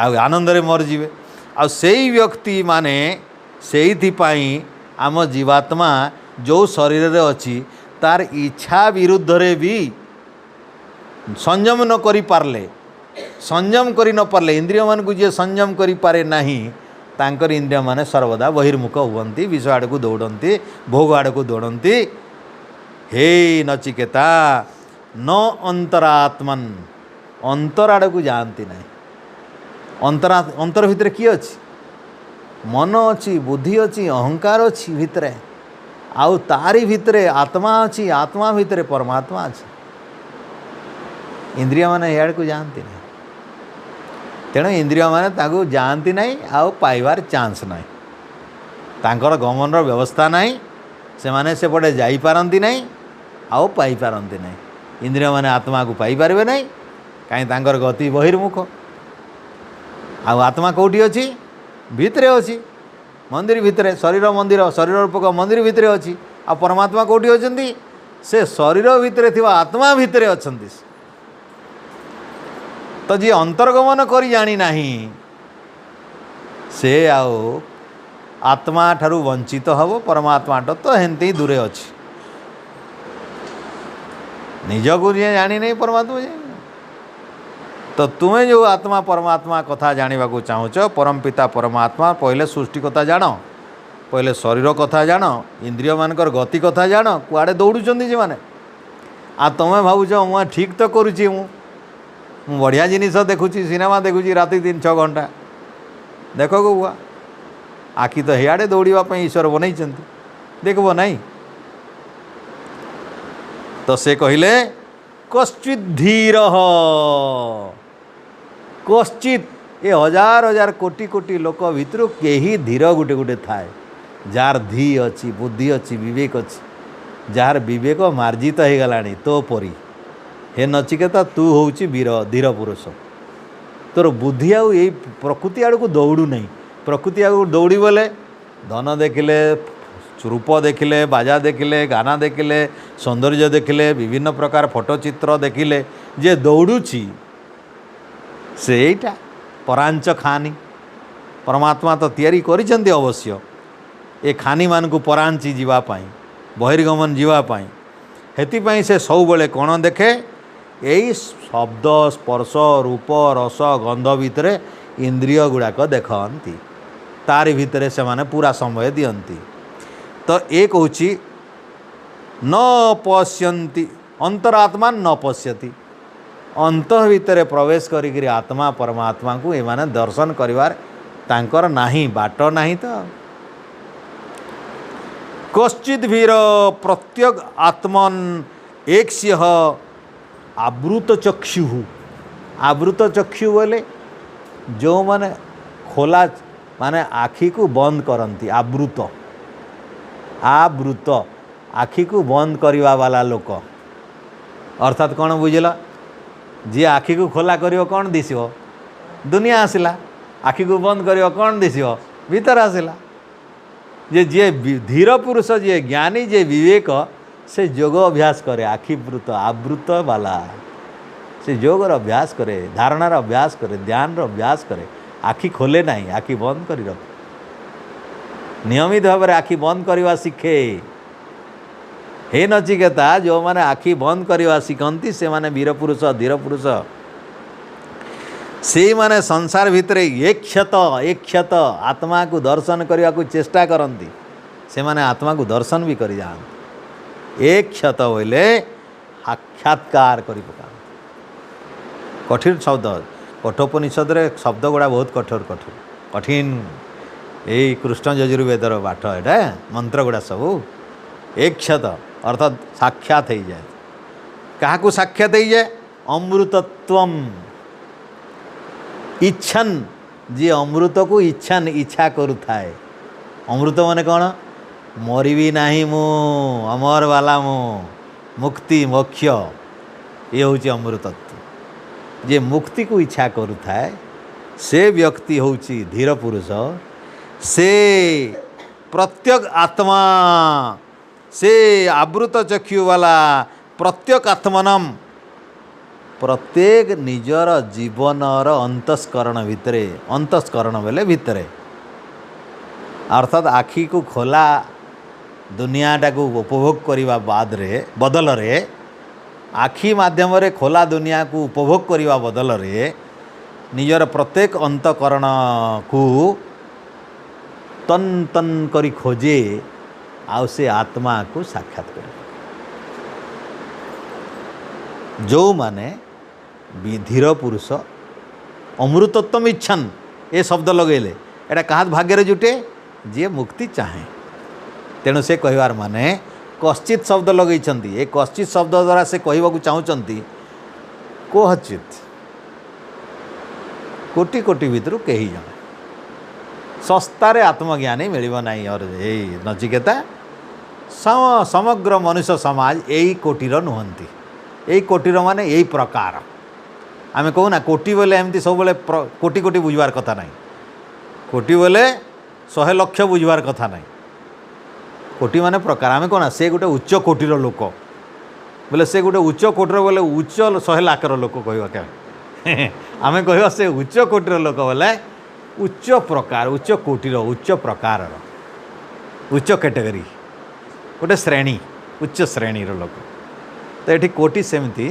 S1: ଆଉ ଆନନ୍ଦରେ ମରିଯିବେ। ଆଉ ସେଇ ବ୍ୟକ୍ତିମାନେ ସେଇଥିପାଇଁ ଆମ ଜୀବାତ୍ମା ଯେଉଁ ଶରୀରରେ ଅଛି ତାର ଇଚ୍ଛା ବିରୁଦ୍ଧରେ ବି ସଂଯମ ନ କରିପାରିଲେ, ସଂଯମ କରି ନ ପାରିଲେ, ଇନ୍ଦ୍ରିୟମାନଙ୍କୁ ଯିଏ ସଂଯମ କରିପାରେ ନାହିଁ ତାଙ୍କର ଇନ୍ଦ୍ରିୟମାନେ ସର୍ବଦା ବହିର୍ମୁଖ ହୁଅନ୍ତି, ବିଷୟ ଆଡ଼କୁ ଦୌଡ଼ନ୍ତି, ଭୋଗ ଆଡ଼କୁ ଦୌଡ଼ନ୍ତି। ହେ ନଚିକେତା ନ ଅନ୍ତରାତ୍ମନ୍, ଅନ୍ତର ଆଡ଼କୁ ଯାଆନ୍ତି ନାହିଁ। ଅନ୍ତର ଭିତରେ କିଏ ଅଛି? ମନ ଅଛି, ବୁଦ୍ଧି ଅଛି, ଅହଙ୍କାର ଅଛି ଭିତରେ, ଆଉ ତାରି ଭିତରେ ଆତ୍ମା ଅଛି, ଆତ୍ମା ଭିତରେ ପରମାତ୍ମା ଅଛି। ଇନ୍ଦ୍ରିୟମାନେ ଏଆଡ଼କୁ ଯାଆନ୍ତି ନାହିଁ। ତେଣୁ ଇନ୍ଦ୍ରିୟମାନେ ତାକୁ ଯାଆନ୍ତି ନାହିଁ, ଆଉ ପାଇବାର ଚାନ୍ସ ନାହିଁ। ତାଙ୍କର ଗମନର ବ୍ୟବସ୍ଥା ନାହିଁ, ସେମାନେ ସେପଟେ ଯାଇପାରନ୍ତି ନାହିଁ, ଆଉ ପାଇପାରନ୍ତି ନାହିଁ। ଇନ୍ଦ୍ରିୟମାନେ ଆତ୍ମାକୁ ପାଇପାରିବେ ନାହିଁ, କାହିଁ ତାଙ୍କର ଗତି ବହିର୍ମୁଖ। ଆଉ ଆତ୍ମା କେଉଁଠି ଅଛି? ଭିତରେ ଅଛି, ମନ୍ଦିର ଭିତରେ, ଶରୀର ମନ୍ଦିର, ଶରୀର ରୂପକ ମନ୍ଦିର ଭିତରେ ଅଛି। ଆଉ ପରମାତ୍ମା କେଉଁଠି ଅଛନ୍ତି? ସେ ଶରୀର ଭିତରେ ଥିବା ଆତ୍ମା ଭିତରେ ଅଛନ୍ତି। ତ ଯିଏ ଅନ୍ତର୍ଗମନ କରି ଜାଣିନାହିଁ ସେ ଆଉ ଆତ୍ମା ଠାରୁ ବଞ୍ଚିତ ହେବ। ପରମାତ୍ମାଟା ତ ହେନ୍ତି ଦୂରେ ଅଛି। ନିଜକୁ ଯିଏ ଜାଣିନାହିଁ ପରମାତ୍ମା ଜାଣିନି। ତ ତୁମେ ଯେଉଁ ଆତ୍ମା ପରମାତ୍ମା କଥା ଜାଣିବାକୁ ଚାହୁଁଛ, ପରମ ପିତା ପରମାତ୍ମା, ପହିଲେ ସୃଷ୍ଟି କଥା ଜାଣ, ପହିଲେ ଶରୀର କଥା ଜାଣ, ଇନ୍ଦ୍ରିୟମାନଙ୍କର ଗତି କଥା ଜାଣ, କୁଆଡ଼େ ଦୌଡ଼ୁଛନ୍ତି ସେମାନେ। ଆଉ ତୁମେ ଭାବୁଛ ମୁଁ ଠିକ୍ ତ କରୁଛି, ମୁଁ ବଢ଼ିଆ ଜିନିଷ ଦେଖୁଛି, ସିନେମା ଦେଖୁଛି ରାତି 3-6 ଘଣ୍ଟା। ଦେଖ କୁଆ ଆଖି ତ ହିଆଡ଼େ ଦୌଡ଼ିବା ପାଇଁ ଈଶ୍ୱର ବନେଇଛନ୍ତି, ଦେଖିବ ନାହିଁ। ତ ସେ କହିଲେ କଶ୍ଚିତ୍ ଧୀର, କଶ୍ଚିତ୍, ଏ ହଜାର ହଜାର କୋଟି କୋଟି ଲୋକ ଭିତରୁ କେହି ଧୀର ଗୋଟେ ଗୋଟେ ଥାଏ, ଯାହାର ଧୀ ଅଛି, ବୁଦ୍ଧି ଅଛି, ବିବେକ ଅଛି, ଯାହାର ବିବେକ ମାର୍ଜିତ ହେଇଗଲାଣି ତୋ ପରି। ହେ ନଚିକେତା, ତୁ ହେଉଛି ଧୀର ପୁରୁଷ। ତୋର ବୁଦ୍ଧି ଆଉ ଏଇ ପ୍ରକୃତି ଆଡ଼କୁ ଦୌଡ଼ୁ ନାହିଁ। ପ୍ରକୃତି ଆଡ଼କୁ ଦୌଡ଼ି ବୋଲେ ଧନ ଦେଖିଲେ, ରୂପ ଦେଖିଲେ, ବାଜା ଦେଖିଲେ, ଗାନା ଦେଖିଲେ, ସୌନ୍ଦର୍ଯ୍ୟ ଦେଖିଲେ, ବିଭିନ୍ନ ପ୍ରକାର ଫଟୋଚିତ୍ର ଦେଖିଲେ ଯେ ଦୌଡ଼ୁଛି ସେଇଟା ପରାଞ୍ଚ ଖାନି। ପରମାତ୍ମା ତ ତିଆରି କରିଛନ୍ତି ଅବଶ୍ୟ ଏ ଖାନିମାନଙ୍କୁ ପରାଞ୍ଚି ଯିବା ପାଇଁ, ବହିର୍ଗମନ ଯିବା ପାଇଁ। ସେଥିପାଇଁ ସେ ସବୁବେଳେ କ'ଣ ଦେଖେ? ଏଇ ଶବ୍ଦ, ସ୍ପର୍ଶ, ରୂପ, ରସ, ଗନ୍ଧ ଭିତରେ ଇନ୍ଦ୍ରିୟ ଗୁଡ଼ାକ ଦେଖନ୍ତି, ତାରି ଭିତରେ ସେମାନେ ପୁରା ସମୟ ଦିଅନ୍ତି। ତ ଏ କହୁଛି ନ ପଶ୍ୟନ୍ତି ଅନ୍ତରାତ୍ମା ନ ପଶ୍ୟତି, ଅନ୍ତଃ ଭିତରେ ପ୍ରବେଶ କରିକିରି ଆତ୍ମା ପରମାତ୍ମାଙ୍କୁ ଏମାନେ ଦର୍ଶନ କରିବାର ତାଙ୍କର ନାହିଁ, ବାଟ ନାହିଁ। ତ କଶ୍ଚିତ୍ ଭୀର ପ୍ରତ୍ୟଗ ଆତ୍ମନ୍ ଏକ୍ସ୍ୟଃ ଆବୃତ ଚକ୍ଷୁ। ଆବୃତ ଚକ୍ଷୁ ବୋଲେ ଯେଉଁମାନେ ଖୋଲା, ମାନେ ଆଖିକୁ ବନ୍ଦ କରନ୍ତି, ଆବୃତ। ଆବୃତ ଆଖିକୁ ବନ୍ଦ କରିବା ବାଲା ଲୋକ, ଅର୍ଥାତ୍ କ'ଣ ବୁଝିଲ? ଯିଏ ଆଖିକୁ ଖୋଲା କରିବ କ'ଣ ଦିଶିବ? ଦୁନିଆ ଆସିଲା। ଆଖିକୁ ବନ୍ଦ କରିବ କ'ଣ ଦିଶିବ? ଭିତର ଆସିଲା। ଯେ ଯିଏ ଧୀର ପୁରୁଷ, ଯିଏ ଜ୍ଞାନୀ, ଯିଏ ବିବେକ, ସେ ଯୋଗ ଅଭ୍ୟାସ କରେ। ଆଖିବୃତ ଆବୃତ ବାଲା ସେ ଯୋଗର ଅଭ୍ୟାସ କରେ, ଧାରଣାର ଅଭ୍ୟାସ କରେ, ଧ୍ୟାନର ଅଭ୍ୟାସ କରେ। ଆଖି ଖୋଲେ ନାହିଁ, ଆଖି ବନ୍ଦ କରି ରଖେ। ନିୟମିତ ଭାବରେ ଆଖି ବନ୍ଦ କରିବା ଶିଖେ। ହେ ନଚିକେତା, ଯେଉଁମାନେ ଆଖି ବନ୍ଦ କରିବା ଶିଖନ୍ତି ସେମାନେ ବୀର ପୁରୁଷ, ଧୀର ପୁରୁଷ। ସେଇମାନେ ସଂସାର ଭିତରେ ଏକ୍ଷତ ଆତ୍ମାକୁ ଦର୍ଶନ କରିବାକୁ ଚେଷ୍ଟା କରନ୍ତି। ସେମାନେ ଆତ୍ମାକୁ ଦର୍ଶନ ବି କରିଯାଆନ୍ତି। ଏକ୍ଷତ ବୋଇଲେ ସାକ୍ଷାତକାର କରି ପକାନ୍ତି। କଠିନ ଶବ୍ଦ, କଠୋପନିଷଦରେ ଶବ୍ଦ ଗୁଡ଼ା ବହୁତ କଠିନ। ଏଇ କୃଷ୍ଣ ଯଜୁର୍ବେଦର ପାଠ, ଏଇଟା ମନ୍ତ୍ର ଗୁଡ଼ା ସବୁ। ଏକ୍ଷତ ଅର୍ଥାତ୍ ସାକ୍ଷାତ ହେଇଯାଏ। କାହାକୁ ସାକ୍ଷାତ ହେଇଯାଏ? ଅମୃତତ୍ୱମ୍। ଇଚ୍ଛନ୍, ଯିଏ ଅମୃତକୁ ଇଚ୍ଛା କରୁଥାଏ। ଅମୃତ ମାନେ କ'ଣ? ମରିବି ନାହିଁ ମୁଁ, ଅମର ବାଲା ମୁଁ, ମୁକ୍ତି ମୋକ୍ଷ, ଏ ହେଉଛି ଅମୃତତ୍ୱ। ଯିଏ ମୁକ୍ତିକୁ ଇଚ୍ଛା କରୁଥାଏ ସେ ବ୍ୟକ୍ତି ହେଉଛି ଧୀର ପୁରୁଷ। ସେ प्रत्येक आत्मा से आवृत चक्षु वाला प्रत्येक आत्मनम प्रत्येक निजर जीवनर अंतस्करण भितरे अंतस्करण बेले भितरे अर्थात आखि को खोला दुनियाटा को उपभोग करने बाद रे बदल रे आखि माध्यम रे खोला दुनिया को उपभोग करने बदल रे निजर प्रत्येक अंतकरण को तन तन करी खोजे आउ से आत्मा को साक्षात करे जो माने विधिर पुरुष अमृतत्व इच्छन ए शब्द लगेले एटा कहा भाग्य जुटे जी मुक्ति चाहे तेणु से कहवार माने कश्चित शब्द लगे ये कश्चित शब्द द्वारा से कहवाक चाहूँगी कोहचित कोटि कोटि भितर कही जन सस्तार आत्मज्ञानी मिलना और ये नचिकेता समग्र मनुष्य समाज यही कोटिर नुहंती यही कोटिर माने यही प्रकार आम कहूना कोटि बोले एमती सब कोटि कोटि बुझवार कथा नहीं कोटि बोले 100 लक्ष बुझवार कथा नहीं कोटि माने प्रकार आम कहना से गोटे उच्च कोटिर लोक बोले से गोटे उच्च कोटिर बोले उच्च 100 लाखर लोक कह क्या आम कह से उच्च कोटिर लोक बोले उच्च प्रकार उच्च कोटिर उच्च प्रकार उच्च कैटेगरी गोटे श्रेणी उच्च श्रेणी लोक तो ये कोटि सेमती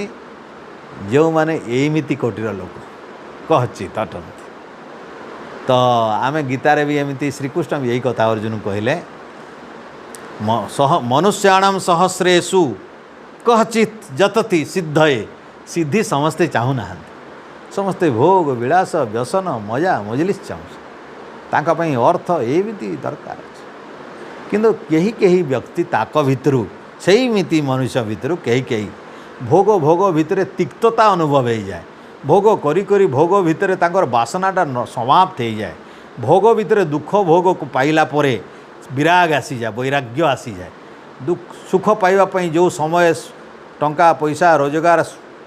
S1: जो माने एमती कोटिर लोक कहचित अटंती तो आम गीतारे भी एमती श्रीकृष्ण भी यही कथा अर्जुन कहले मनुष्याणाम सहस्रेषु कहचित जतति सिद्धये सिद्धि समस्ते चाहूना समस्ते भोग विलास व्यसन मजा मजलिस चाहूँ अर्थ एमती दरकार किंतु कही कही व्यक्ति ताक भितरु सही मिति मनुष्य भितरु कही कही भोग भोग भितर तिक्तता अनुभव हो जाए भोग करी करी भोग भितर तांकर बासनाटा समाप्त हो जाए भोग भितर दुख भोग को पाइला परे विराग आसी जाए वैराग्य आसी जाए दुख सुख पाइबापी जो समय टंका पैसा रोजगार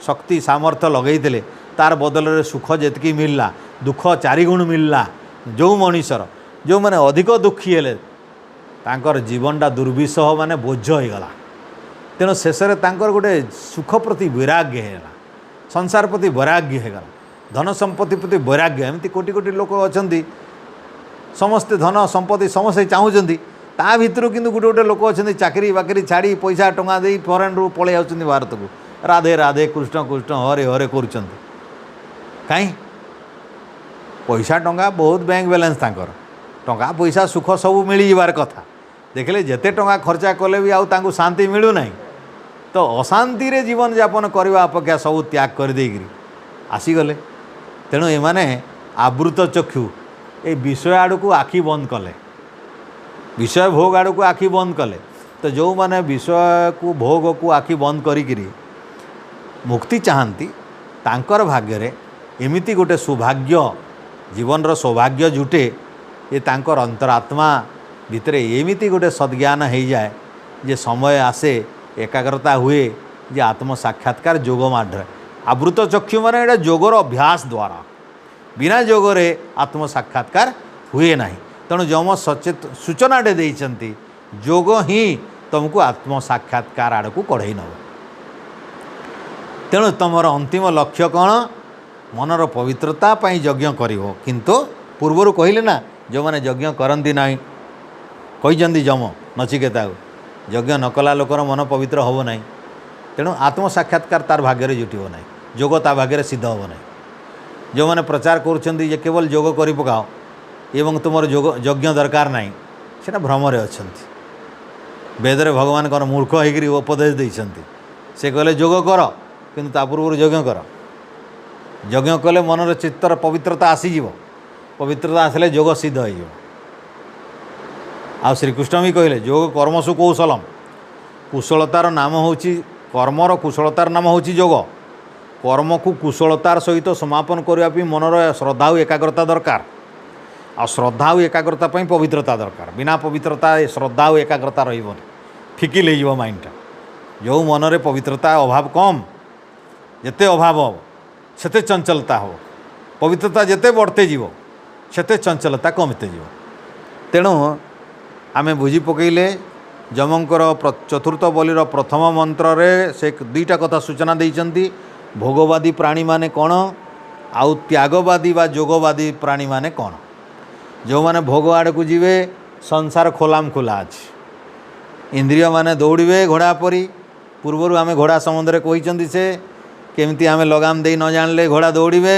S1: शक्ति सामर्थ्य लगेइथिले तार बदल रे सुख जेतकी मिलला दुख 4 गुण मिलला जो मनीषर जो माने अधिक दुखी हेले तांकर जीवनटा दुर्विषह माने बोझ हो गला तेणु शेष में गोटे सुख प्रति वैराग्य है संसार प्रति वैराग्य है धन संपत्ति प्रति वैराग्य एमती कोटि कोटि लोक अच्छा समस्ते धन संपत्ति समस्ते चाहूँगी ता भितर किंतु गोटे गोटे लोक अच्छा चाकरी बाकरी छाड़ी पैसा टंका दे फरेन रू पलि आउछन्ति भारत को राधे राधे कृष्ण कृष्ण हरे हरे करुछन्ति कहीं पैसा टंका बहुत बैंक बैलेंस तांकर टंका पैसा सुख सब मिल जबार कथा देखले जेते टंका खर्चा कले भी आउ तांको शांति मिलू नहीं तो अशांति रे जीवन यापन करने अपेक्षा सब त्याग कर देकरी आसीगले तेणु एमाने आवृत चक्षु ए विषय आड़ को आखि बंद कले विषय भोग आड़ को आखि बंद कले तो जो माने विषय को भोग को आखि बंद करी मुक्ति चाहती तांकर भाग्य रे एमिति गोटे सौभाग्य जीवन रो सौभाग्य जुटे ये तांकर अंतरात्मा भितर एमिति गोटे सद्ज्ञान हो जाए जे समय आसे एकाग्रता हुए जे आत्म साक्षात्कार जोग माध्यम आवृत चक्षु माने एटा जोगर अभ्यास द्वारा बिना जोगरे आत्म साक्षात्कार हुए ना तेणु जम सचेत सूचनाटे देइचंती जोग ही तुमको आत्म साक्षात्कार आड़ को कढ़ई नब तेणु तुमर अंतिम लक्ष्य कौन मनर पवित्रता यज्ञ कर किंतु पूर्वर कहले ना जो मैंने यज्ञ करती ना कही जम नचिकेता यज्ञ नकला लोकर मन पवित्र हम ना तेणु आत्म साक्षात्कार तार भाग्य जुटो ना जोग ता भाग्य सिद्ध हम ना जो मैंने प्रचार कर केवल जोग कर पकाओ एवं तुम जोग यज्ञ दरकार ना से भ्रमरे अच्छा वेदरे भगवान कौन मूर्ख होकर उपदेश देते से कहले जोग कर किंतु ता पूर्व यज्ञ कर यज्ञ कले मनर चित्तर पवित्रता आसीज पवित्रता आसले जोग सिद्ध हो आ श्रीकृष्ण भी कहले जोग कर्मसु कौशलम कुशलतार नाम होची कर्मर कुशलतार नाम होची जोग कर्म को कुशलतार सहित समापन करने मनर श्रद्धा और एकाग्रता दरकार आ श्रद्धा और एकाग्रता पवित्रता दरकार बिना पवित्रता श्रद्धा और एकाग्रता रही फिकिल हो माइंडटा जो मनरे पवित्रता अभाव कम जिते अभाव हो सेते चंचलता हो पवित्रता जिते बढ़ते जीव सेते चंचलता कमते जीव तेणु आमे बुझी पकईले जमंकर चतुर्थ बलिर प्रथम मंत्र रे से दुईटा कथा सूचना देइचंती। भोगवादी प्राणी माने कौन आउ त्यागवादी बा जोगवादी प्राणी माने कौन। जो माने भोग आड़ को जीवे संसार खोलाम खोला अछि। इंद्रिय माने दौड़े घोड़ा परी। पूर्वर आमे घोड़ा संबंध में कही से केमती आमे लगाम दे न जानले घोड़ा दौड़े।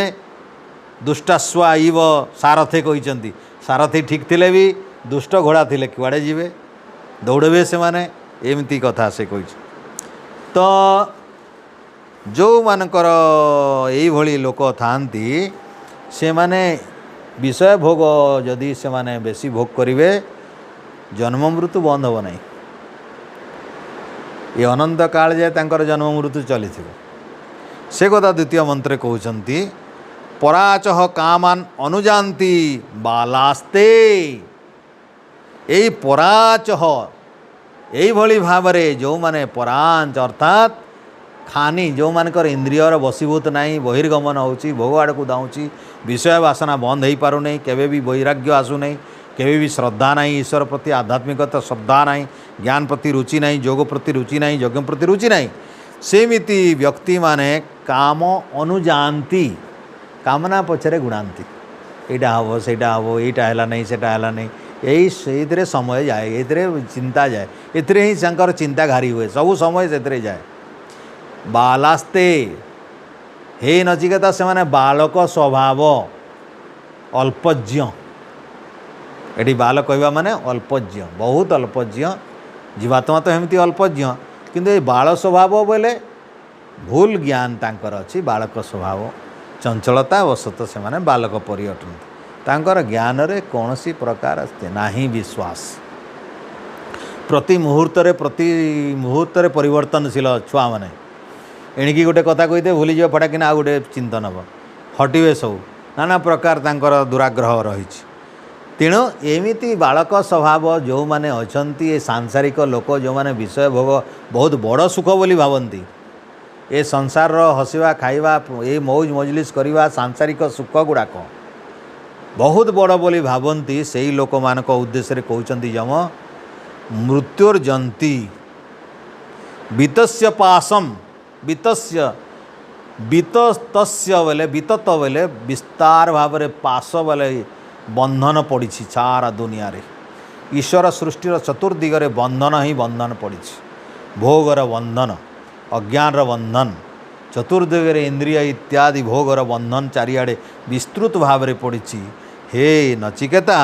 S1: दुष्टाश्वा इव सारथे कही। सारथी ठीक थिले भी दुष्ट घोड़ा थिले कुआड़े जीवे दौड़े से माने एमती कथा से कही। तो जो मानकर यही भली लोक थांती से माने विषय भोग जदि से माने बेसी भोग करिवे जन्म मृत्यु बंद हो नहीं। ये अनंत काल जाए तांकर जन्म मृत्यु चली से कथा द्वितीय मंत्र कहते पराचह कामान अनुजाती बालास्ते। यही पराचह यही भली भाव जो माने परांच अर्थात खानी जो मानकर इंद्रियर बसीभूत नहीं बहिर्गमन होची भोग आड़ को दाऊँची विषय वासना बंद हो पार नहीं केवे भी वैराग्य आसू नहीं केवे भी श्रद्धा नहीं ईश्वर प्रति आध्यात्मिकता श्रद्धा नहीं ज्ञान प्रति रुचि नहीं योग प्रति रुचि नहीं यज्ञ प्रति रुचि नहीं सेमिति व्यक्ति माने काम अनुजाती कामना पछरे गुणांती एटा हम सेटा हम एटा है नहीं सेटा है नहीं यही से समय जाए ये चिंता जाए एथिरे ही शंकर चिंता घारी हुए सबू समय से जाए। बालास्ते हे नचिकेता से माने बालक स्वभाव अल्पज्ञ एटी बाल कहवा माने अल्पज्ञ बहुत अल्पज्ञ जीवात्मा तो एमती अल्पज्ञ किंतु ये बाल स्वभाव बोले भूल ज्ञान तांकर अच्छी बालक स्वभाव चंचलता वसत से माने बालक परि अटंती तांकर ज्ञान रे कौनसी प्रकार नाही विश्वास प्रति मुहूर्त परिवर्तनशील छुआ माने एणिकी गोटे कथा कहीदे भूली जाओ फटाकिन आ गोटे चिंतन हम हटिवे सब नाना प्रकार तांकर दुराग्रह रही। तेणु एमिति बालक स्वभाव जो माने अछंती ए सांसारिक लोक जो माने विषय भोग बहुत बड़ सुख बोली भावती ए संसार हसवा खाइबा ए मौज मजलिस करवा सांसारिक सुख गुड़ाक बहुत बड़ बोली भावती से लोक मान उद्देश्य कहते जम मृत्युर्जंती बीतस्य पासम बीतस्य बीतस्य बेले बीतत बेले विस्तार भाव में पास बेले बंधन पड़ी सारा दुनिया रे ईश्वर सृष्टिर चतुर्दिगरे बंधन ही बंधन पड़ी भोगर बंधन अज्ञान बंधन चतुर्दिगरे इंद्रिय इत्यादि भोगर बंधन चारिआडे विस्तृत भाव में पड़ी। हे नचिकेता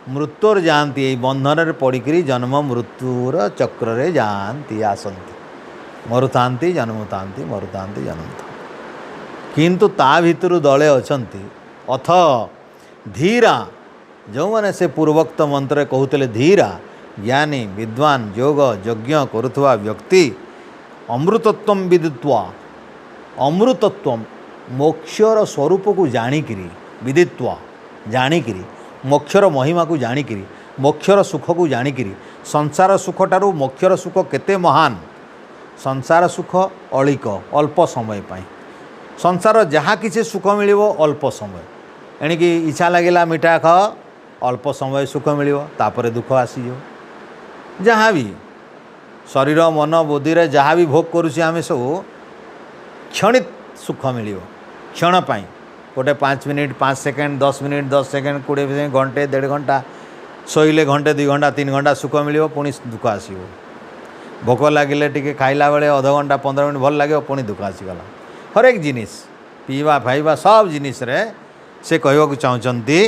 S1: मृत्युर जाती यही बंधन पड़िकी जन्म मृत्युर चक्र जाती आसती मरुतांती जन्मतांती मरुतांती जन्मता किंतु ता भितर दले अछंती अथ धीरा जो मैंने से पूर्वोक्त मंत्र कहते धीरा ज्ञानी विद्वान योग यज्ञ करुवा व्यक्ति अमृतत्व विदित्वा अमृतत्व मोक्षर स्वरूप को जाणिकी विदित्वा जाणिकी मोक्षर महिमा को जाणिकी मोक्षर सुख को जाणिकी संसार सुख ठारू मोक्षर सुख केते महान संसार सुख अलिक अल्प समय पाई संसार जहाँ किसी सुख मिल अल्प समय एणिकी इच्छा लगिला मिठा खाओ अल्प समय सुख मिल तापर दुख आसीज जहाँ भी शरीर मन बुद्धि रे जहाँ भी भोग करुचे आम सब क्षणित सुख मिल क्षण पाई गोटे 5 minute 5 second 10 minute 10 second 20 second घंटे 1.5 घंटा शोइले घंटे 2 घंटा 3 घंटा सुख मिल पुणी दुख आसो भोक लगिले टी खाइला बेले अध घंटा 15 मिनिट भल लगे पुणी दुख आसीगला हरेक जिनिस पीवा फाइवा सब जिनिस रे से कहवाक चाहते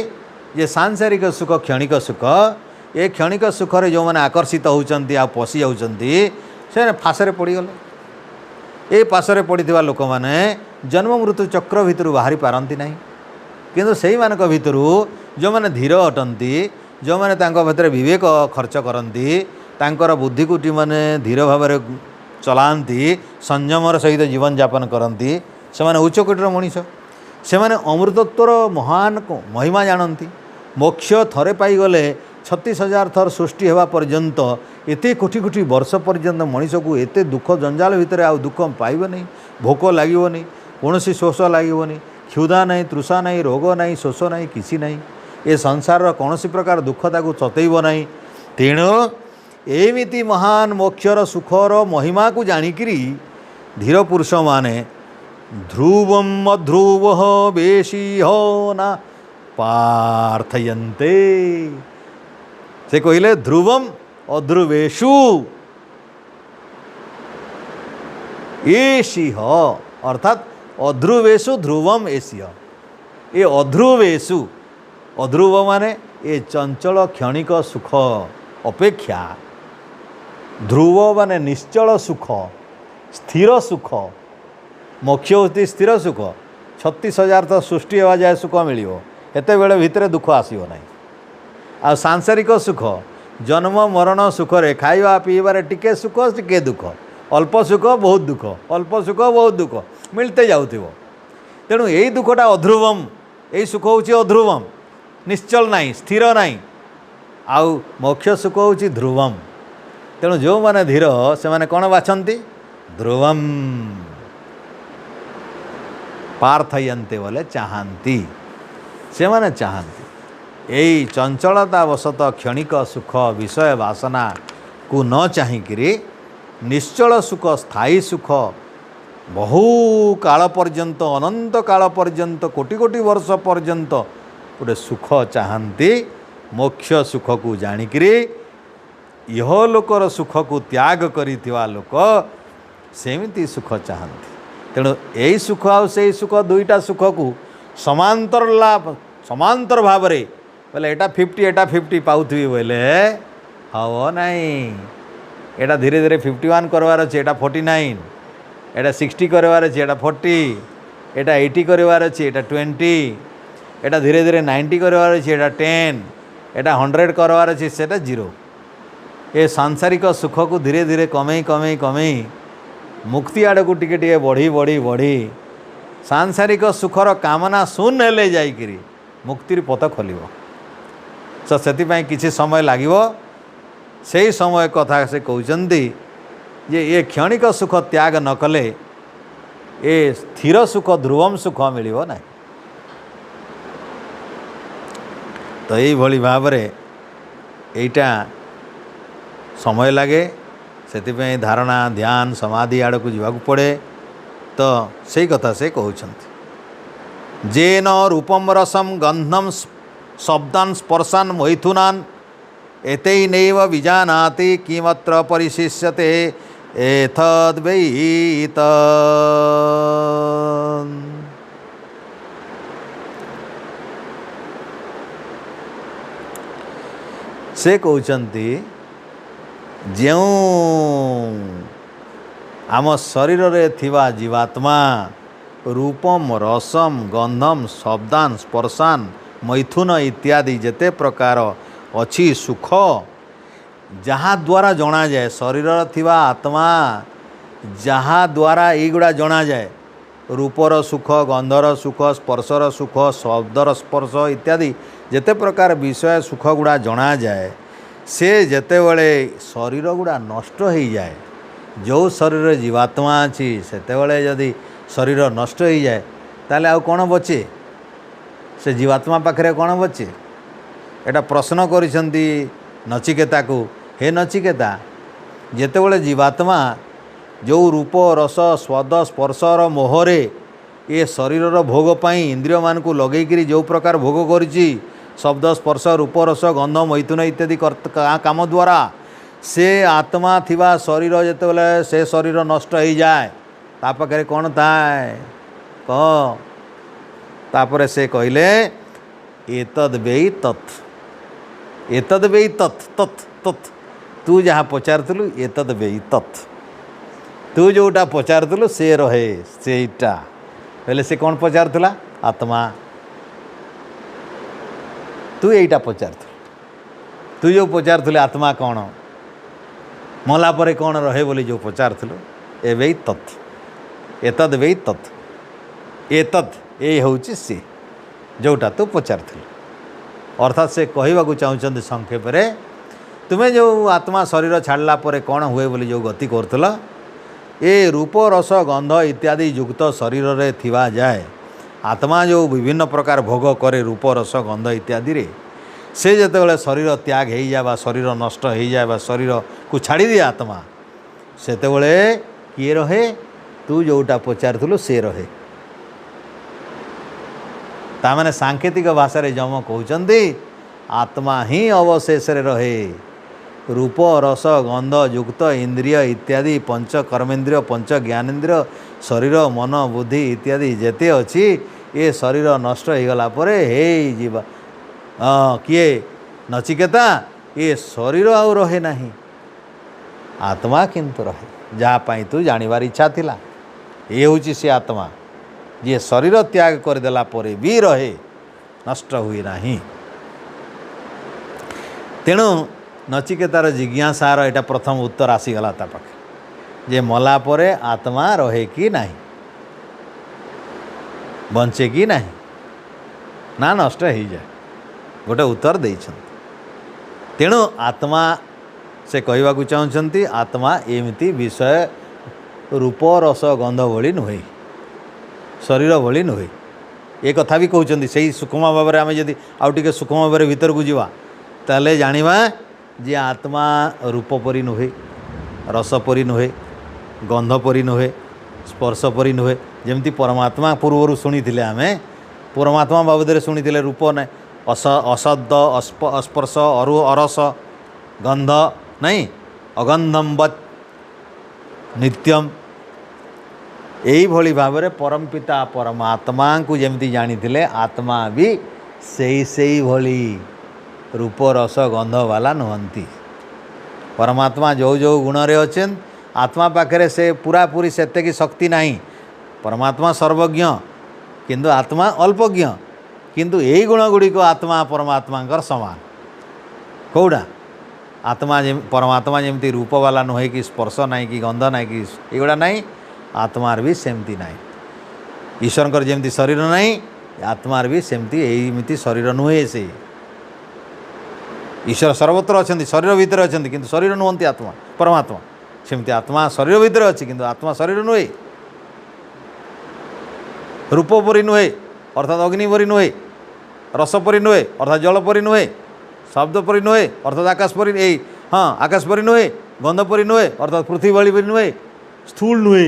S1: जे सांसारिक सुख क्षणिक सुख ये क्षणिक सुख रे जो मैंने आकर्षित होती आ पशि जाती से फासरे पड़गले ये पाशरे पड़ा लोक मैंने जन्म मृत्यु चक्र भितर बाहरी पारती ना किंतु से भितर जो मैंने धीर अटंती जो मैंने भीतर विवेक खर्च करती तांकर बुद्धि को मैंने धीर भाव चलाती संयमर सहित जीवन यापन करती से उच्च कोटीर मनीष से अमृतत्वर महान महिमा जानती मोक्ष थरे पाईगले 36,000 थर सृष्टि होगा पर्यंत एते कोटी कोटी वर्ष पर्यंत मनीष को एते दुख जंजाल भितर आ दुख पाइब नहीं भोक लगे नहीं कौन शोष लगे नहीं क्षुधा नहीं तृषा नहीं रोग नहीं शोष नहीं किसी नहीं ये संसार कौन प्रकार दुख ताकू सतैब नहीं तेणु एमिति महान मोक्षर सुखर महिमा को जानिकरी धीर पुरुष माने ध्रुवम अध्रुव बेशी हो ना पार्थयन्ते। से कहले ध्रुवम अध्रुवेशु एषिह अर्थात अध्रुवेशु ध्रुवम एषिह। ये अध्रुवेशु अध्रुव माने ये चंचल क्षणिक सुख अपेक्षा ध्रुव माने निश्चल सुख स्थिर सुख। मोक्ष होती स्थिर सुख 36,000 तो सृष्टि होगा जाए सुख मिल एते बेले भितर दुख आसो ना। आ सांसारिक सुख जन्म मरण सुख रे खाइबा पीबार टिके सुख टिके दुख अल्प सुख बहुत दुख अल्प सुख बहुत दुख मिलते जाउथिबो। तेणु यही दुखटा अध्रुवम यही सुख होची अध्रुवम निश्चल नहीं स्थिर नहीं। आउ मोक्ष सुख होची ध्रुवम। तेणु जो माने धीर से माने कौन बाछंती ध्रुवम पार्थयन्ते बोले चाहती से माने चाहती। यही चंचलता वशत क्षणिक सुख विषय वासना को न चाहिकरी निश्चल सुख स्थायी सुख बहु काल पर्यंत अनंत काल पर्यंत कोटि कोटि वर्ष पर्यंत गोटे सुख चाहती। मोक्ष सुख को जानिकरी यह लोकर सुख को त्याग करिथिवा लोक सेमिति सुख चाहती। तेणु यही सुख आ से सुख दुईटा सुख को समांतर लाभ समांतर भाव रे बोले एटा 50 एटा 50 पाउथि बोले हाँ नहीं। एटा धीरे धीरे 51 करवार अच्छे एटा 49 एटा 60 करवार अच्छे एटा 40 एटा 80 करवार अच्छे एटा 20 एटा धीरे धीरे 90 करवार अच्छे एटा 10 एटा 100 करवार अच्छे सेटा 0। ये सांसारिक सुख को धीरे धीरे कमे कमे कमे मुक्ति आड़ को टिके टिके बढ़ी बढ़ी बढ़ी सांसारिक सुखर कामना शून्य हेले जाइकरी मुक्तिर पथ खोलिब। तो से किसी समय लागिब से समय कथा से कहते जे ये क्षणिक सुख त्याग न कले ये स्थिर सुख ध्रुवम सुख मिलिब ना। तो यही भली भाव रे एटा समय लगे से धारणा ध्यान समाधि आड़ को जावाक पड़े। तो सही कथा से कहते जेन रूपम रसम गंधम शब्दान स्पर्शान मैथुनान एतैनैव विजानाति किमत्र परिशिष्यते एतद्वै तत्। से कहते जो आम शरीर रे थिवा जीवात्मा रूपम रसम गंधम शब्दान स्पर्शान मैथुन इत्यादि जेते प्रकार अच्छी सुख जहाँ द्वारा जना जाए शरीर थिवा आत्मा जहाँ द्वारा युड़ा जना जाए रूपर सुख गंधर सुख स्पर्शर सुख शब्दर स्पर्श इत्यादि जेते प्रकार विषय सुख गुड़ा जना जाए से जेते बड़े शरीर गुड़ा नष्ट हो जाए जो शरीर जीवात्मा अच्छी सेते बड़े जदि शरीर नष्ट हो जाए ताले आउ कौन बचे से जीवात्मा पाखरे कौन बचे। एटा प्रश्न करिसेंती नचिकेता को हे नचिकेता जेतेबेले जीवात्मा जो रूप रस स्वाद स्पर्शर मोहरे ये शरीरर भोग पाई इंद्रिय मान को लगेकरी जो प्रकार भोग करिछि शब्द स्पर्श रूप रस गंध मैथुन इत्यादि काम द्वारा से आत्मा थिवा शरीर जेतेबेले से शरीर नष्ट हो जाए ता पाखरे कौन थाए कह तापरे से कहले एतद् वै तत् एतद् वै तत् तत् तत् तू जहाँ पचारूँ एतद् वै तत् तू जोटा पचारूँ से रहे सेटा पहले से कौन पचारूला आत्मा तू यहीटा पचारूँ तू जो पचारूँ आत्मा कौन मला परे कौन रहे बोली जो पचारूँ ए वै तत् एतद् वै तत् एतत् ये हूँ सी जोटा तू पचारूँ अर्थात से कहवाक चाहते संक्षेप रे तुम्हें जो आत्मा शरीर छाड़ला परे कौन हुए बोली जो गति करुला ये रूप रस गंध इत्यादि युक्त शरीर रे थिवा जाए आत्मा जो विभिन्न प्रकार भोग करे रूप रस गंध इत्यादि रे से जेतेबेले शरीर त्याग हो जाए बा शरीर नष्ट हो जाए बा शरीर को छाड़ी दिए आत्मा सेतेबेले किए रहे तू जोटा पचारूलु से रहे तामाने सांकेतिक भाषा जम कहते आत्मा ही अवशेष रहे रूप रस गंध युक्त इंद्रिय इत्यादि पंच कर्मेन्द्रिय पंच ज्ञानेन्द्रिय शरीर मन बुद्धि इत्यादि जेते अच्छी ये शरीर नष्ट हो गला परे हे जीवा किए नचिकेता ये शरीर आउ रहे नहीं आत्मा किंतु रहे जहाँपाई तू जानिबार इच्छा थिला ये हूँ से आत्मा ये शरीर त्याग करदेला परे भी रहे नष्ट हुए नहीं तेणु नचिकेतार जिज्ञासार यहाँ प्रथम उत्तर आसीगला ता पाखे जे मला परे आत्मा रहे कि नहीं बंचे कि नहीं ना नष्ट हो जाए गोटे उत्तर देइछन तेणु आत्मा से कहवा चाहते आत्मा एमती विषय रूप रस गंध भली नुहे शरीर भली नुहे ये कथा भी कहते से सूक्ष्म भाव में आम जदि आउ टे सूक्ष्म भाव भीतर को जावा ताले जानिबा जे आत्मा रूप परी नुहे रस परी नुहे गंध परी नुहे स्पर्श परी नुहे जमती परमात्मा पूर्वर शुणी आम परमात्मा बाबद शुणी रूप ना असद अस्पर्श अरस गंध नहीं अगंधमवत नित्यम यही भली भाव में परमपिता परमात्मा को जमती जानी आत्मा भी से भली रूप रस गंध वाला नुहंती परमात्मा जो जो गुण रे अछन आत्मा पाखरे से पूरा पूरी सेते की शक्ति नहीं परमात्मा सर्वज्ञ किंतु आत्मा अल्पज्ञ किंतु यही गुण गुड़िक आत्मा परमात्मा समान कौड़ा आत्मा परमात्मा जमती रूप वाला नुहे कि स्पर्श ना कि गंध ना कि एगुड़ा ना आत्मार भी सेमती ना ईश्वर जमती शरीर ना आत्मार भी सेमती एमती शरीर नुहे से ईश्वर सर्वत्र अच्छा शरीर भितर अच्छा किंतु शरीर नुहंती आत्मा परमात्मा सेमती आत्मा शरीर भितर अच्छी किंतु आत्मा शरीर नुहे रूप परी नुहे अर्थात अग्नि परी नुहे रस परी नुहे अर्थात जल परी नुहे शब्द परी नुहे अर्थात आकाश परी हाँ आकाश परी नुहे गंध परी नुहे अर्थात पृथ्वी भली परी नुहे स्थूल नुहे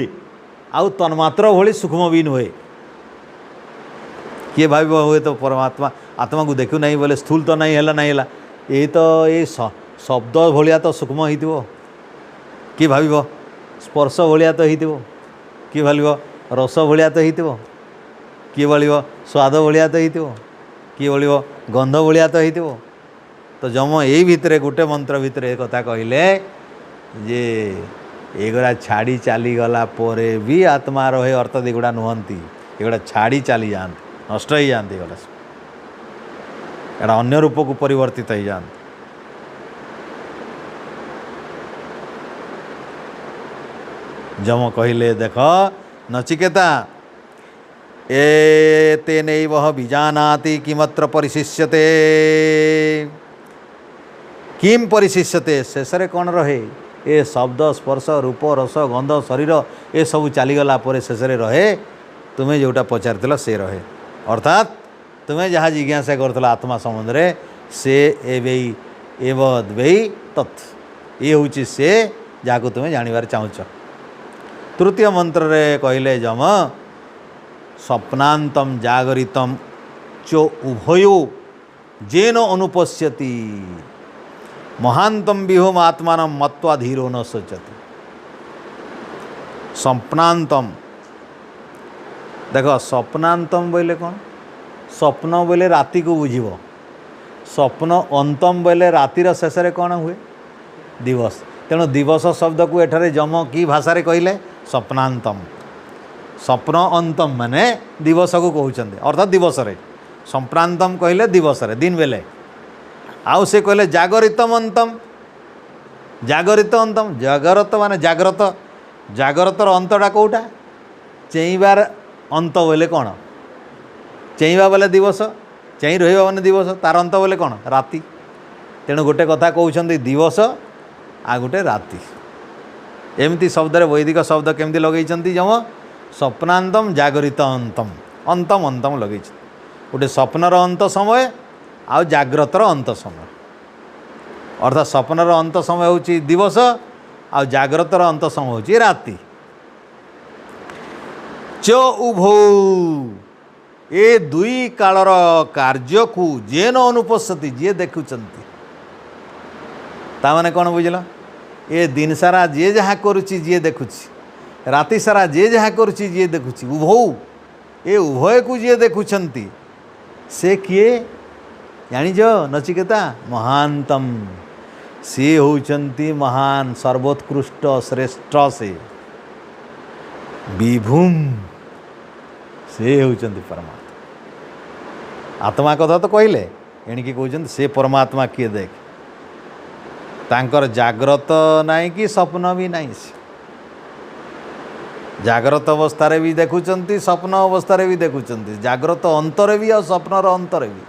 S1: आउ तन्मात्र भली सूक्ष्म भी नुहे किए भाव हुए तो परमात्मा आत्मा को देखु नहीं बोले स्थूल तो नहीं है नहीं है ये तो ये शब्द भाया तो सूक्ष्म हो किए भाव स्पर्श भाया तो हो किए भाव रस भाया तो हो किए भाव स्वाद भाया तो हो किए भाव गंध भाया तो हो तो जम यही भितर गोटे मंत्र भितर एक कथा कहले जे एगुड़ा छाड़ी चली गला परे भी आत्मा रहे अर्थात एगुड़ा नुहंती एगुड़ा छाड़ी चली जाते नष्ट हो जाती एगुड़ा एटा अन्य रूप को परिवर्तित हो जाते जम कहले देख नचिकेता एतेनैव बीजानाति किमत्र परिशिष्यते किम परिशिष्यते शेषे कौन रहे ए शब्द स्पर्श रूप रस गंध शरीर ए सब चलीगला शेषे रहे तुम्हें जोटा पचार से रहे अर्थात तुम्हें जहाँ जिज्ञासा कर आत्मा संबंध से एवद्वै तत् ये हूँ से जहाँ तुम्हें जानवर चाहूच तृतीय मंत्र रे कहले जम स्वप्नांतम जागरितम चो उभयो जेन अनुपश्यति महांतम विहोम आत्मान मत्वा धीरो न सोचति स्वप्नांतम देख स्वप्नांतम बोले कौन स्वप्न बोले राति को बुझीब स्वप्न अंतम बोले रातिर शेष कौन हुए दिवस तेणु दिवस शब्द को एठारे जम की भाषा कहले स्वप्नांतम स्वप्न अंतम माने दिवस को कहते अर्थात दिवस स्वप्नांतम कहले दिवस दिन बेले आउ से कहले जागरितम अंतम जागरित अंतम जागरत माने जाग्रत जागरतर अंतटा कौटा चेईबार अंत बोले कौन चेईबा बोले दिवस चेई रहिबा माने दिवस तार अंत बोले कौन राति तेणु गोटे कथा कहते दिवस आ गोटे राति एमती शब्द वैदिक शब्द केमती लगे जम स्वप्नांतम जागरित अंतम अंतम अंतम लगे गोटे स्वप्नर अंत समय आउ जाग्रतर अंत समय अर्थात स्वप्नर अंत समय होची दिवस आ जाग्रतर अंत समय होची राति च उभौ ए दुई कालर कार्य को जे न अनुपस्थिति जे देखुचंती ताने कौन बुझल ए दिन सारा जे जहाँ करुची जे देखुची राति सारा जे जहाँ करुची जे देखुची उभौ ए उभय को जे देखुचंती से किए जानिज नचिकेता महानतम से होचंती महान सर्वोत्कृष्ट श्रेष्ठ से विभुम से होचंती परमात्मा आत्मा कथा तो कहले एणिकी कहते से परमात्मा किए देख तांकर जाग्रत नहीं कि स्वप्न भी नहीं जाग्रत अवस्था भी देखुचंती स्वप्न अवस्था भी देखुचंती जाग्रत अंतर भी और स्वप्नर अंतर भी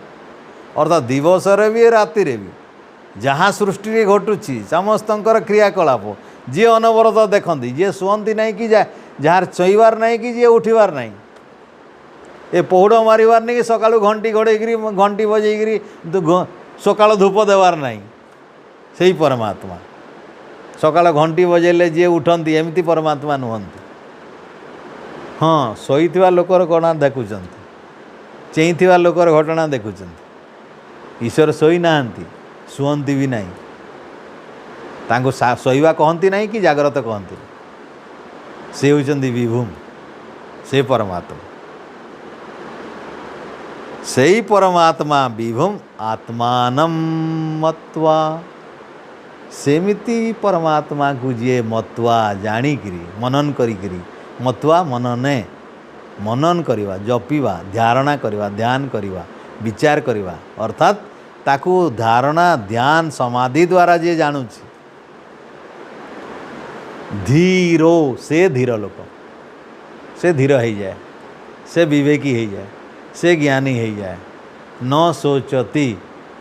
S1: अर्थात दिवस भी राति भी जहाँ सृष्टि घटुची समस्तंकर क्रियाकलाप जी अनवरत देखती जी शुअती नहीं कि जार चईबार नहीं कि जी उठिबार नहीं ए पहुड़ मारिबार नहीं कि सकाळु घंटी घोड़ेकरी घंटी बजेकरी सकाळ धूप देवार नहीं से परमात्मा सकाळ घंटी बजेले जी उठती एमती परमात्मा नुहंती हाँ शोईथिबा लोकर घटना देखुचंती चेईथिबा लोकर घटना देखुचंती ईश्वर शोई नाहांती शुअंती भी नहीं तांको शोइबा कहती नहीं कि जाग्रत कहती से होचंती विभुम से परमात्मा से ही परमात्मा विभुम आत्मानं मत्वा सेमिति परमात्मा को जे मत्वा जाणिकी मनन करी मत्वा मनने मनन करवा जपिवा धारणा करवा ध्यान करवा विचार करवा अर्थात ताकू धारणा ध्यान समाधि द्वारा जे जानुची धीरो से धीर लोक से धीर हो जाए से विवेकी हो जाए से ज्ञानी हो जाए न सोचती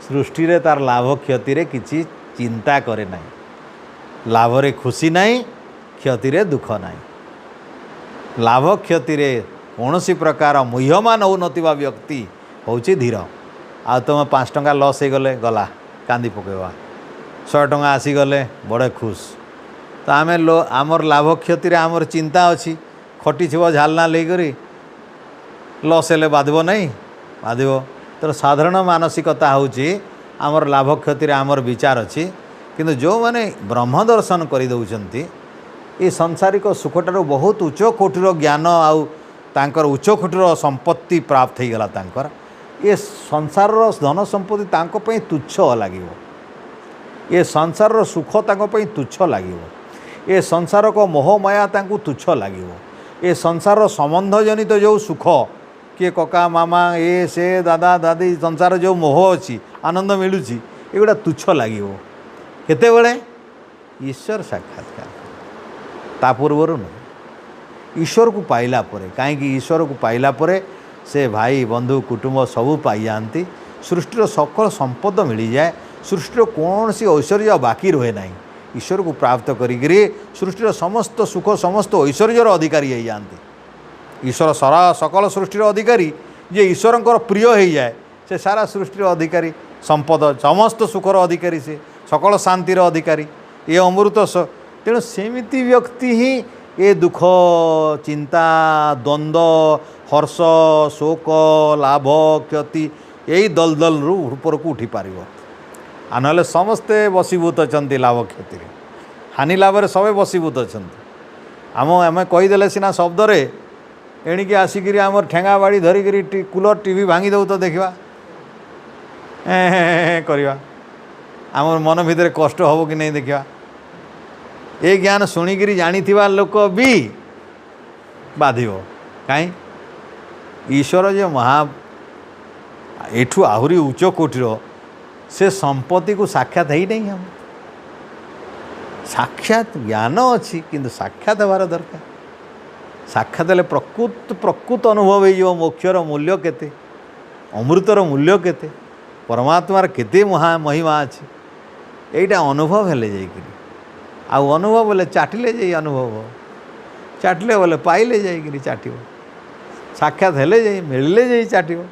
S1: सृष्टि रे तार लाभ क्षति रे किसी चिंता करे नहीं लाभ रे खुशी नहीं क्षति रे दुख नहीं लाभ क्षति रे कौनसी प्रकार मुह्यमान हो नथिबा व्यक्ति होची धीर आ तुम 5 टंका लॉस हो गले गला कांदी पकेवा 100 टंका आसीगले बड़े खुश तो आम आमर लाभ क्षति रे आमर चिंता अच्छी खटी थी झालना लेकरी लॉस हेले बाधब नहीं बाधब तो साधारण मानसिकता होची आमर लाभ क्षति रे आमर विचार अच्छी किंतु जो माने ब्रह्म दर्शन कर दौरान ये सांसारिक सुखटार बहुत उच्च कोटिर ज्ञान आउ तांकर उच्च कोटिर संपत्ति प्राप्त हो गला तांकर ये संसार धन संपत्ति तांको पई तुच्छ लागिवो ये संसार सुख तांको पई तुच्छ लागिवो ये संसार को मोह माया तांको तुच्छ लागिवो ये संसार संबंध जनित जो सुख किए कका मामा ये से दादा दादी संसार जो मोह अच्छी आनंद मिलूची एगुड़ा तुच्छ लागिवो केतेबेले ईश्वर साक्षात्कार ता पूर्वर न ईश्वर को पाइला परे कहीं ईश्वर को पाइला परे से भाई बंधु कुटुंब सबू पाई जाती सृष्टिर सकल संपद मिल जाए सृष्टिर कौन सी ऐश्वर्य बाकी रहे ना ईश्वर को प्राप्त करी सृष्टिर समस्त सुख समस्त ऐश्वर्यर अधिकारी हो जाती ईश्वर सारा सकल सृष्टिर अधिकारी जे ईश्वर प्रिय हो जाए से सारा सृष्टिर अधिकारी संपद समस्त सुखर अधिकारी से सकल शांतिर अधिकारी ये अमृत तेणु सेमिति व्यक्ति ही ये दुख चिंता द्वंद्व हर्ष शोक लाभ क्षति यही दलदल ऊपर को उठी पार आ ना समस्ते बसीभूत अच्छा लाभ क्षति हानि लाभ सब बसीभूत अच्छा आम कहीदे सीना शब्दरे एणिकी आसिक आम ठेंगा बाड़ी धरिकी कूलर टीवी भांगी दो तो देखा करवा आम मन भितर कष्ट हम कि नहीं देखा ये ज्ञान शुणिकी जानी लोक भी बाधिव कहीं ईश्वर जो महा एठू आहरी उच्च कोटिर से संपत्ति को साक्षात ही नहीं हम साक्षात ज्ञान अच्छी किंतु साक्षात हबार दरकार साक्षात हेले प्रकृत अनुभव हो मोक्षर मूल्य केते अमृतर मूल्य केते परमात्मार केते महिमा अच्छी यहीटा अनुभव हेले जाइकरी आउ अनुभव बोले चाटिले जाई अनुभव चाटिले बोले पाइले जाइकरी चाटिब साक्षात हेले जाई मिलले जाई चाटिब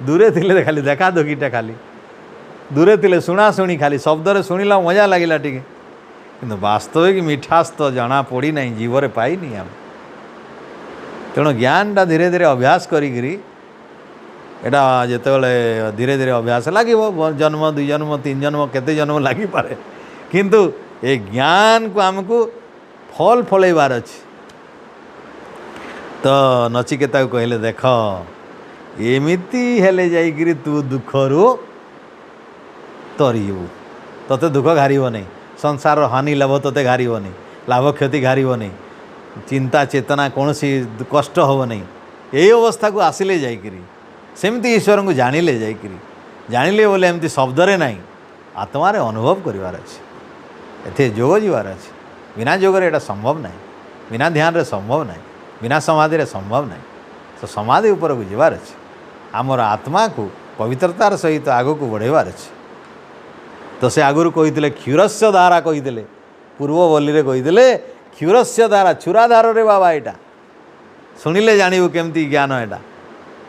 S1: दूरे थिले खाली देखा दुखीटा खाली दूरे थिले शुणाशुणी खाली शब्द शुणिला मजा लगिला टिके किंतु वास्तविक मिठास तो जना पड़ी ना जीवरे पाइनी आम तेणु ज्ञानटा धीरे धीरे अभ्यास करी एटा जितेबाला धीरे धीरे अभ्यास लगे जन्म 2 जन्म 3 जन्म केते जन्म लगी पारे किंतु ए ज्ञान को आमको फल फलैबार अच्छे। तो नचिकेता को कहले देख एमिति हेले जाइकरी तू दुखरू तरीबू तोते दुख घारिब नहीं संसार हानि लाभ तोते घारिब नहीं लाभ क्षति घारिब नहीं चिंता चेतना कौन सी कष्ट हम नहीं यही अवस्था को आसिले जाइकरी सेमती ईश्वर को जानिले जाइकरी जानिले बोले एमती शब्दरे नहीं आत्मारे अनुभव करिवार अछि एथे जोग जीवार अछि बिना जोगरे एटा संभव नहीं बिना ध्यान रे संभव नहीं बिना समाधि रे संभव नहीं तो समाधि ऊपर को जीवार अछि आमर आत्मा को पवित्रतार सहित आगो को बढ़ेवार अछि। तो से आगुरी कही क्षीरस्य धारा कही पूर्व बोली रे कही क्षीरस्य धारा छुराधार रे बाबा यहाँ शुणिले जानू केमती ज्ञान एटा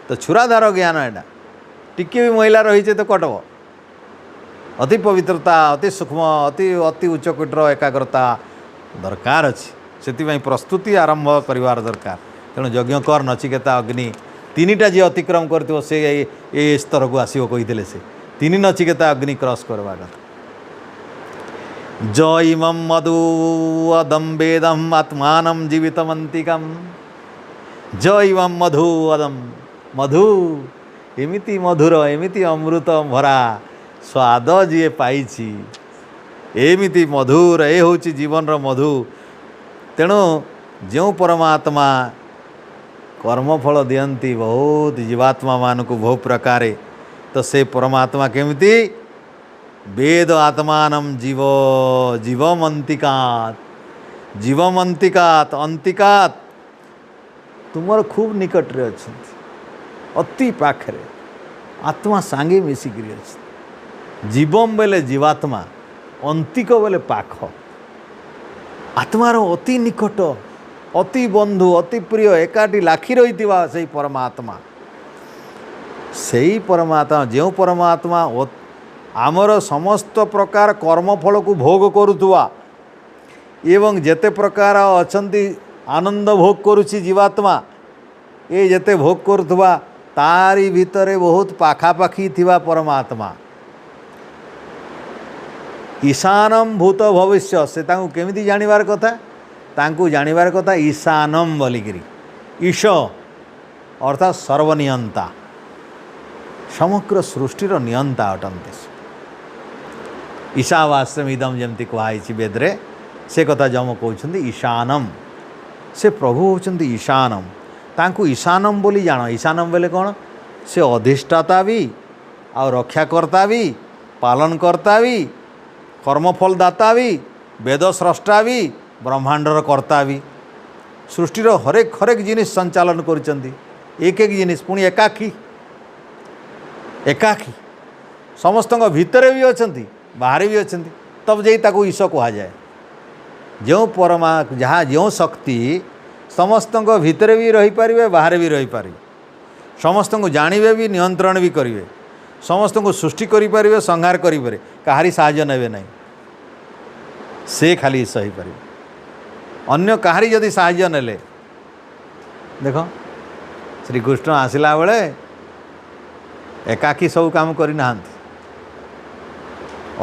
S1: तो छुराधार ज्ञान एटा टिके भी महिला रही तो कटब अति पवित्रता अति सूक्ष्म अति अति उच्चकोटर एकाग्रता दरकार अच्छी से प्रस्तुति आरंभ करिवार दरकार तेणु यज्ञ कर नचिकेता अग्नि 3टा जी अतिक्रम कर से ये स्तर को आसो कही से 3 नचिकेता अग्नि क्रॉस करवा कथा ज इमं मधु अदम वेदम आत्मान जीवितमंतिकम ज इमं मधु अदम मधु एमिति मधुर एमिति अमृत भरा स्वाद जी पाई एमिति मधुर ए हूँ जीवन मधु तेणु जो परमात्मा कर्मफल दियंती बहुत जीवात्मा मान को बहु प्रकार तो से परमात्मा केमिति वेद आत्मान जीव जीवमंतिकात जीवमंतिकात अंतिकात तुमर खूब निकट रे अच्छे अति पाखरे आत्मा सांगे मिसिकी अच्छे जीवम बेले जीवात्मा अंतिक बेले पाख आत्मार अति निकट अति बंधु अति प्रिय एकाटी लाखी रही से परमात्मा से परमात्मा जो परमात्मा आमर समस्त प्रकार कर्मफल को भोग करुवा एवं जेते प्रकार अछंती आनंद भोग करुछि जीवात्मा ये जेते भोग करुवा तारी भितरे बहुत पाखापाखी थिवा परमात्मा ईशानम भूत भविष्य से तांको केमिति जानिबार कथा तांको जानिबार कथा ईशानम बोलिकी ईश अर्थात सर्वनियंता समग्र सृष्टिर नियंता अटंते ईशावास्यम इदम जमती कहुई वेद्रे से कथा जम कहते ईशानम से प्रभु होचंती ईशानम तांको ईशानम बोली जान ईशानम बोले कौन से अधिष्ठाता भी आ रक्षाकर्ता भी पालनकर्ता भी कर्मफल दाता भी वेद स्रष्टा भी ब्रह्मांडर कर्ता भी सृष्टिर हरेक जिनिस संचालन करुचंती एक जिनिस पुणी एकाकी एकाकी समस्त भितरे भी अच्छी बाहर भी अच्छी तब जाई ताको ईश कहा जाए जो परमा जहाँ जो शक्ति समस्त भितरे भी रही पारिबे बाहर भी रही पारिबे समस्त को जानिबे भी नियंत्रण भी करिवे समस्त को सृष्टि करि पारिबे संहार करि पारे काहारी साहाय्य नेबे नहीं से खाली ईश ही पारिबे अन्य काहारी जदि साहाय्य नेले देख श्रीकृष्ण आसिला बेले एकाकी सब काम करना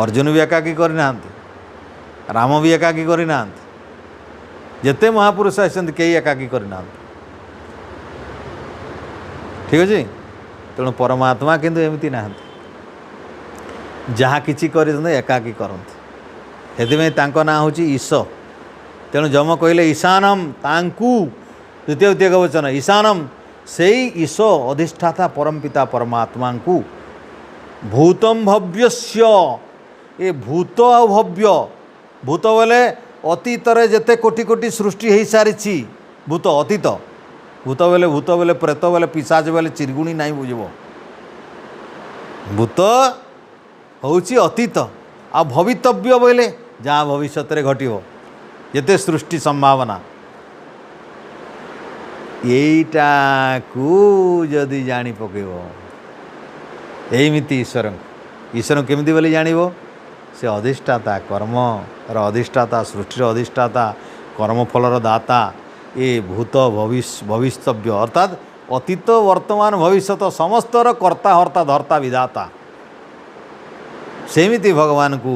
S1: अर्जुन भी एकाकी करना राम भी एकाकी करना जिते महापुरुष आसते कई एकाकी करना ठीक अच्छे तेणु परमात्मा किंतु एमती ना जहाँ किसी कर एकाकी करते से ना हूँ ईश तेणु जम कहले ईशानम तांकू द्वितीय द्वितीय वचन ईशानम से ईश अधिष्ठाता परमपिता परमात्मा को भूतम भव्यस्य ये भूत आ भव्य भूत बोले अतीत जेते कोटि कोटि सृष्टि हो सारी भूत अतीत भूत बोले प्रेत बोले पिशाच बोले चिरगुणी नहीं बुझब भूत हूँ अतीत आ भवितव्य बोले जहाँ भविष्य घटव जेते सृष्टि संभावना यहीटा को जदि जानी पकेब एमती ईश्वर ईश्वर केमिति बोली जानिबो से अधिष्ठाता कर्मर अधिष्ठाता सृष्टिर अधिष्ठाता कर्मफलर दाता ये भूत भविष्यव्य अर्थात अतीत वर्तमान भविष्यत समस्तर कर्ता हर्ता धर्ता विधाता सेमिति भगवान को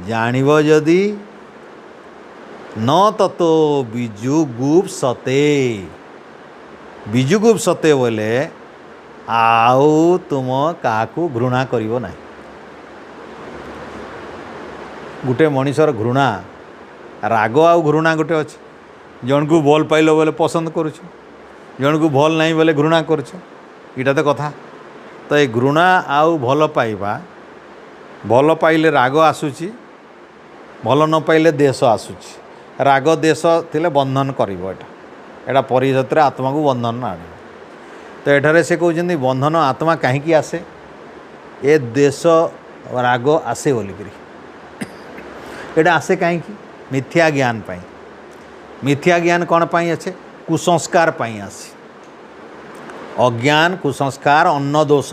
S1: जानिब जदि न ततो बीजुगुप्सते बीजुगुप्सते बोले आउ तुम क्या घृणा करिवो नाही। गोटे मनीषर घृणा राग आउ घृणा गोटे अच्छे जन को भल पाइल बोले पसंद करुछ जन को भल नहीं बोले घृणा करुछ इटा तो कथा। तो ये घृणा आउ भल पाइबा भल पाइले राग आसूची भल न पाइले देश आसूची राग देश थिले बंधन करिवो एटा परिषद आत्मा को बंधन आने। तो एठारे से कहते बंधन आत्मा कहीं आसे ए देश राग आसे बोलिकी एटा आसे कहीं मिथ्या ज्ञान पाई मिथ्या ज्ञान कौन पाई अच्छे कुसंस्कार पाई आसी अज्ञान कुसंस्कार अन्न दोष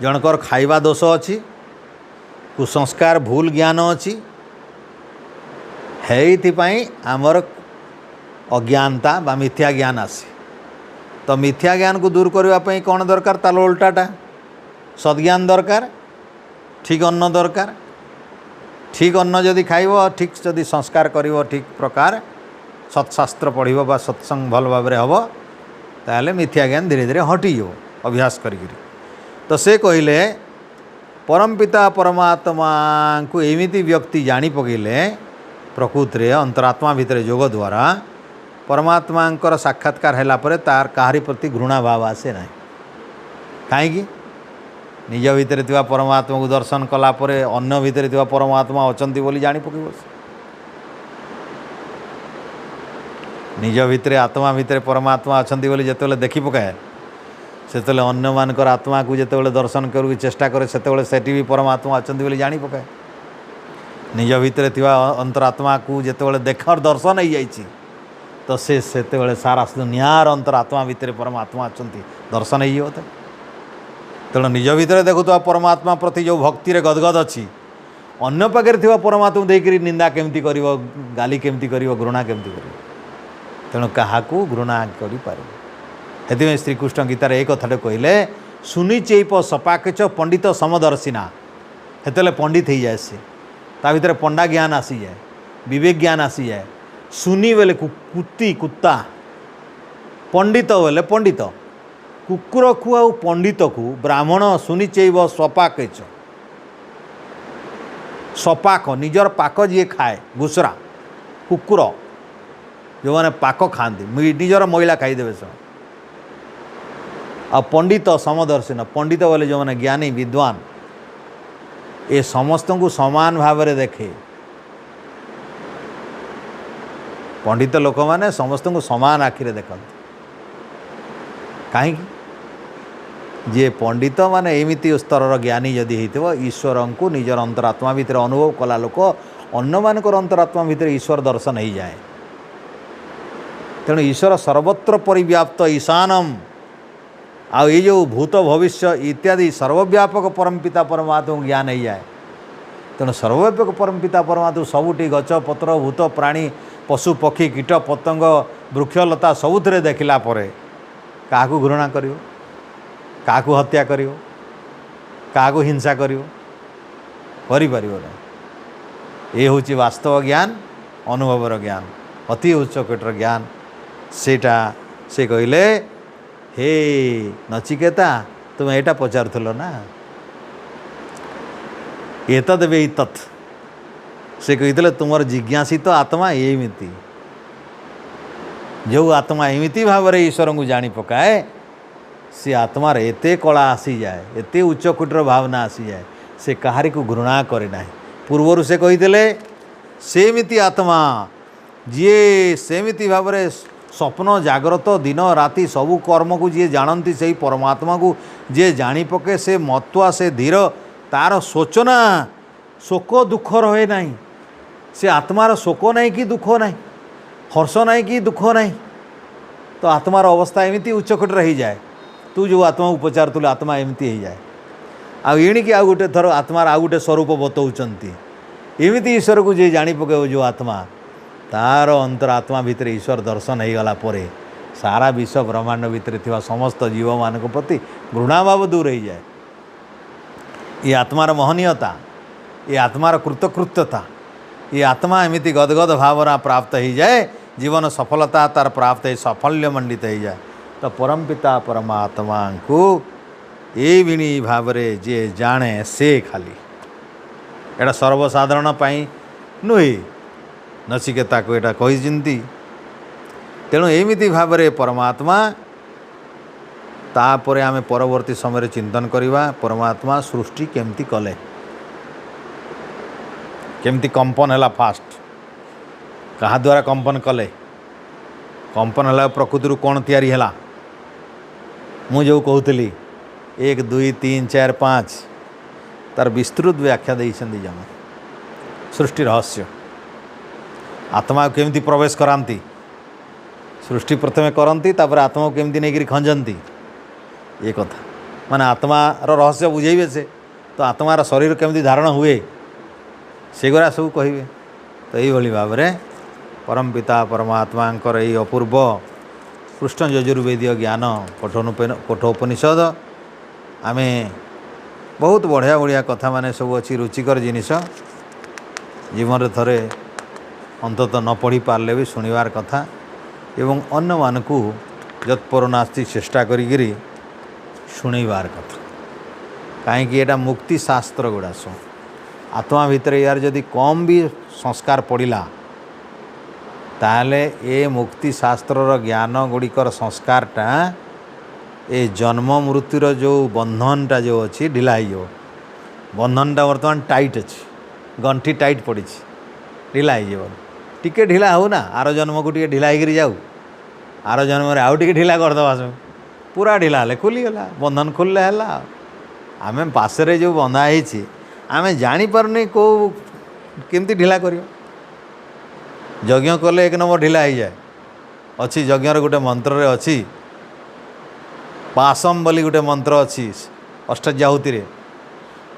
S1: जनकर खाइबा दोष अच्छी कुसंस्कार भूल ज्ञान अच्छी है आमर अज्ञानता बा मिथ्या ज्ञान आसी। तो मिथ्या ज्ञान को दूर करने कौन दरकार ताल उल्टाटा सद्ज्ञान दरकार ठीक अन्न दरकार ठीक अन्न जदि खाइब ठीक जदि संस्कार करिवो ठीक प्रकार सत्शास्त्र पढ़िबो बा सत्संग भल भाव हम ताले मिथ्या ज्ञान धीरे धीरे हटियो अभ्यास करिक। तो से कहले परमपिता परमात्मा को एमिति व्यक्ति जानी पकईले प्रकृति रे अंतरात्मा भितर योग द्वारा परमात्मा साक्षात्कार हैला परे तार काहारी प्रति घृणा भाव आसे ना कहीं निज भितर थिबा परमात्मा को दर्शन कला परे अन्य भितर थिबा परमात्मा अचंती बोली जानी पकईब निज भितर आत्मा भितर परमात्मा अचंती बोली जेतेबेले देखि पकाए सेतेबेले अन्य मानकर आत्मा को जेतेबेले दर्शन करू चेष्टा करे सेतेबेले सेठी भी परमात्मा अचंती बोली जानी पकाए निज भितर थिबा अंतरात्मा को जेतेबेले देखर दर्शन हो जाइछि तो सेतेबेले सारा दुनियार अंतरात्मा भितर परमात्मा अचंती दर्शन हो जाए। तेणु निज भितर देखुवा परमात्मा प्रति जो भक्ति रे गदगद अच्छी अन्य पाखे थिबा परमात्मा देकरी निंदा केमती करिवो गाली केमती करिवो घृणा केमती करिवो तेणु काहाकू घृणा करि पारे। हेतिमे श्रीकृष्ण गीतार एक कथाटे कहले सुनी चैप सपाकेच पंडित समदर्शिना हेतले पंडित हो जाए सी ता भितर पंडा ज्ञान आसी जाए विवेक ज्ञान आसी जाए। सुनी बोले कुत्ती कुत्ता पंडित बोले पंडित कुकुर को आ पंडित को ब्राह्मण सुनी चैव सपाकेच सपाक निजर पाक जी खाए घुसरा कुकुर जो मैंने पाक खाती निजर महिला खाईदेवे सब आ पंडित समदर्शन पंडित बोले जो मैंने ज्ञानी विद्वान ये समस्त को समान भाव में देखे पंडित लोक मैंने समस्त को समान आखिरे देखते कहीं जे पंडित माने एमिति स्तर ज्ञानी जदि होइथिबो ईश्वर को निजर अंतरात्मा भितर अनुभव कला लोक अन्य मानकर अंतरात्मा भितर ईश्वर दर्शन हो जाए। तेणु ईश्वर सर्वत्र परिव्याप्त ईशानम आ ये जो भूत भविष्य इत्यादि सर्वव्यापक परमपिता परमात्मा ज्ञान हो जाए। तेणु सर्वव्यापक परमपिता परमात्मा सबुठी गच पत्र भूत प्राणी पशु पक्षी कीट पतंग वृक्षलता सबुथिरे देखिला परे काहाकू घृणा करिवो काहाकू हत्या करिवो काहाकू हिंसा करिवो करिपारिबो ना। ये होची वास्तव ज्ञान अनुभवर ज्ञान अति उच्च कोटर ज्ञान सेटा से कहले हे नचिकेता तुम एटा पचारुथलो ना एतद वे तत् से कही तुम जिज्ञासित आत्मा एमिति जो आत्मा एमिति भाव में ईश्वर को जानी पकाए से आत्मार एते कला आसी जाए एते उच्च कोटर भावना आसी जाए से कहारी को घृणा करे ना। पूर्वर से कही सेमिति आत्मा जी सेमिति भाव में स्वप्न जाग्रत दिन राति सबू कर्म को जी जानती से परमात्मा को जी जानी पके से मत्वा से धीर तार शोचना शोक दुख रहे ना से आत्मार शोक नहीं कि दुख नहीं हर्ष नहीं कि दुख नहीं तो आत्मार अवस्था एमती उच्चकोट रही जाए। तू जो आत्मा उपचार तुले आत्मा एमती हो जाए एणिकी आउ गोटे थर आत्मार आउ गोटे स्वरूप बतौଛନ୍ତି एमती ईश्वर को जी जानी पकेब जो आत्मा तार अंतरात्मा भितर ईश्वर दर्शन हो गला परे सारा विश्व ब्रह्मांड भितर थिबा समस्त जीव मान प्रति घृणाभाव दूर हो जाए। ये आत्मार महनीयता, ये आत्मार कृतकृत्यता, ये आत्मा एमती गदगद भावना प्राप्त हो जाए जीवन सफलता तार प्राप्त हो साफल्य मंडित हो जाए। तो परम पिता परमात्मा को ये विणी भाव जे जाने से खाली एटा सर्वसाधारण पाई नुहे नचिकेता को एटा कही। तेणु एमिति भाव परमात्मा तापर आम परवर्ती समय चिंतन करवा परमात्मा सृष्टि केमती कले केमती कंपन है फास्ट कहा द्वारा कंपन कले कंपन है प्रकृति कौन तैयारी है मु जो कहूली 1 2 3 4 5 तार विस्तृत व्याख्या देइछन्ति जमा सृष्टि रहस्य आत्मा केमती प्रवेश करांती सृष्टि प्रथमे करती तापर आत्मा को केमती नहीं खंजती ये कथा माने आत्मार रहस्य बुझेबे से तो आत्मार शरीर केमती धारण हुए सेगुरा सब कहे। तो यही भाव में परम पिता परमात्मा ये अपूर्व कृष्ण यजुर्वेदीय ज्ञान कठोपनिषद आम बहुत बढ़िया बढ़िया कथा माने सब अच्छी रुचिकर जिनिस जीवन थरे अंतत न पढ़ी पारे भी शुणवार कथा एवं अन्य मानकू जत्पर नास्ति चेष्टा करी शुणवार कथा कहीं एटा मुक्ति शास्त्र गुड़ा सब आत्मा भितर यार जदि कम भी संस्कार पड़ा ताले ए मुक्ति शास्त्र ज्ञान गुड़िकर संस्कारटा ए जन्म मृत्युर जो बंधनटा जो अच्छी ढिला हो बंधनटा बर्तमान टाइट अच्छी गंठी टाइट पड़ी ढिला हो टिके ढिला हो ना आर जन्म को टे ढिला हो जाऊ आर जन्म आउ टे ढिला करदे सब पूरा ढिला हेल्ले खोलीगला बंधन खोलले है आम पासरे जो बंधा है आम जापारे कौ केमती ढिला कर यज्ञ कले 1 नंबर ढिला हो जाए अच्छी यज्ञर गोटे मंत्र अच्छी पासम बोली गोटे मंत्र अच्छी अष्टज्याहुति रे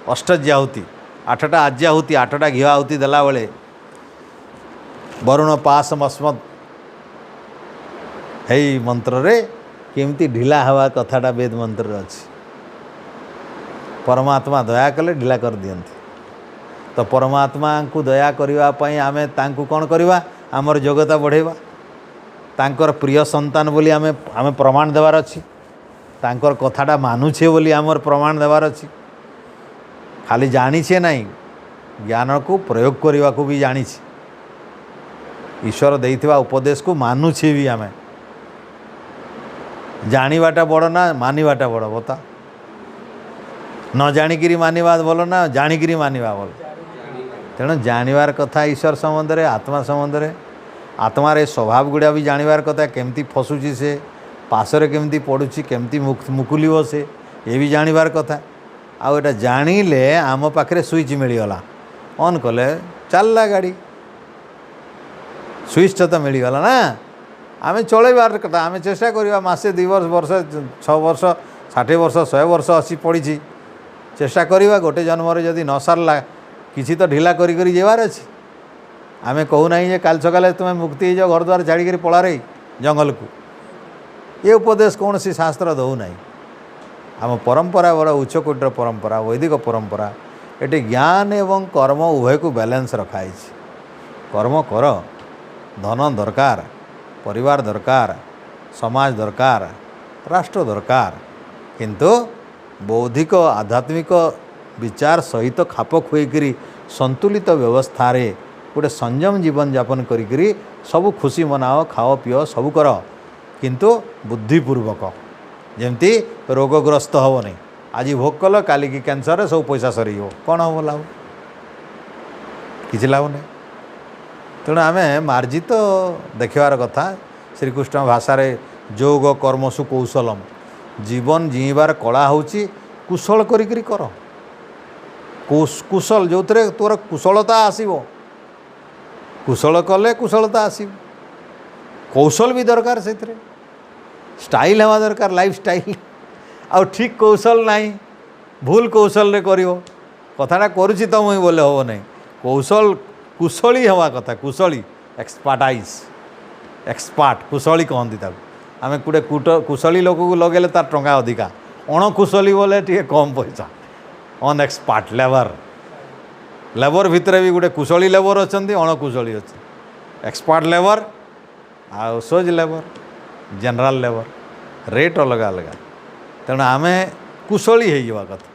S1: अष्टज्याहुति 8टा आज्याहुति 8टा घी आहुति देला बेले वरुण पासम अस्मत् है मंत्र रे केमती ढिला हवा कथाटा वेद मंत्र अच्छी परमात्मा दया कले ढिला कर दियंती। तो परमात्मा को दया करने आमे तांकु कौन करवा आमर योग्यता बढ़ेवा तांकर प्रिय संतान बोली आमे आमे प्रमाण देवार अच्छी तांकर कथाटा मानुछे बोली आमर प्रमाण देवार अच्छी खाली जानीछे नहीं ज्ञान को प्रयोग करने को भी जानीछे ईश्वर देइथिबा उपदेश को मानुछे भी आमे जानिबाटा बड़ ना मानिबाटा बड़ बता न जाणिकी मानिबा भल ना जाणिकी मानिबा भल तेणु जानवर कथा ईश्वर संबंध आत्मा संबंध आत्मार स्वभाव गुड़ा भी जानवर कथा केमती फसुची से पासरे केमती पड़ुची केमती मुकुलिब से ये भी जानवर कथा आउ एटा जानिले आम पाखे स्विच मिलगला ऑन कले चलला गाड़ी स्विच तो मिलगला ना आम चलैबार कथा आम चेष्टा करवा मासे 2 वर्ष वर्ष 6 वर्ष 60 वर्ष 100 वर्ष असी पड़ी चेष्टा करवा गोटे जन्म जदि न सारला किसी तो ढिला करी करी जेबार अच्छी आमे कहू ना जे काल सकाले तुम्हें मुक्ति हो जाओ घर द्वार छाड़ी पला रे जंगल को ये उपदेश कौन सी शास्त्र दौ ना आम परंपरा बड़ा उच्चकोटर परंपरा वैदिक परंपरा ये ज्ञान एवं कर्म उभय को बैलेंस रखाई कर्म कर धन दरकार परिवार दरकार समाज दरकार राष्ट्र दरकार किंतु बौद्धिक आध्यात्मिक विचार सहित खाप खुईकरी संतुलित व्यवस्था रे गोटे संयम जीवन यापन करी सब खुशी मनाओ खाओ पिओ सब कर किंतु बुद्धिपूर्वक जमती रोगग्रस्त हो नहीं आज भोग कल काली की कैंसर सब पैसा सरी कौन हम लाभ कि लाभ नहीं तेणु आम मार्जित देखार कथा श्रीकृष्ण भाषा जोग कर्मसु कौशलम जीवन जीवार कला हूँ कुशल करी कर कुशल जो तोर कुशलता आसो कुशल कले कुशलता आसो कौशल भी दरकार से स्टाइल हवा दरकार लाइफ स्टाइल आ ठीक कौशल नहीं भूल कौशल कर कथाटा करुच्ची तो मुई बोले हम नहीं कौशल कुशली हवा कथा कुशली एक्सपर्टाइज एक्सपर्ट कुशली कहती आम गोटे कुशली लोक को लगे तार टंका अधिका अणकुशली बोले टे कम पैसा अनएक्सपर्ट लेबर भितर भी गोटे कुशली लेबर अच्छा अणकुशली अच्छे एक्सपर्ट लेबर आ सोज लेबर जनरल लेबर रेट अलग अलग तेणु आम कुशली हो कथा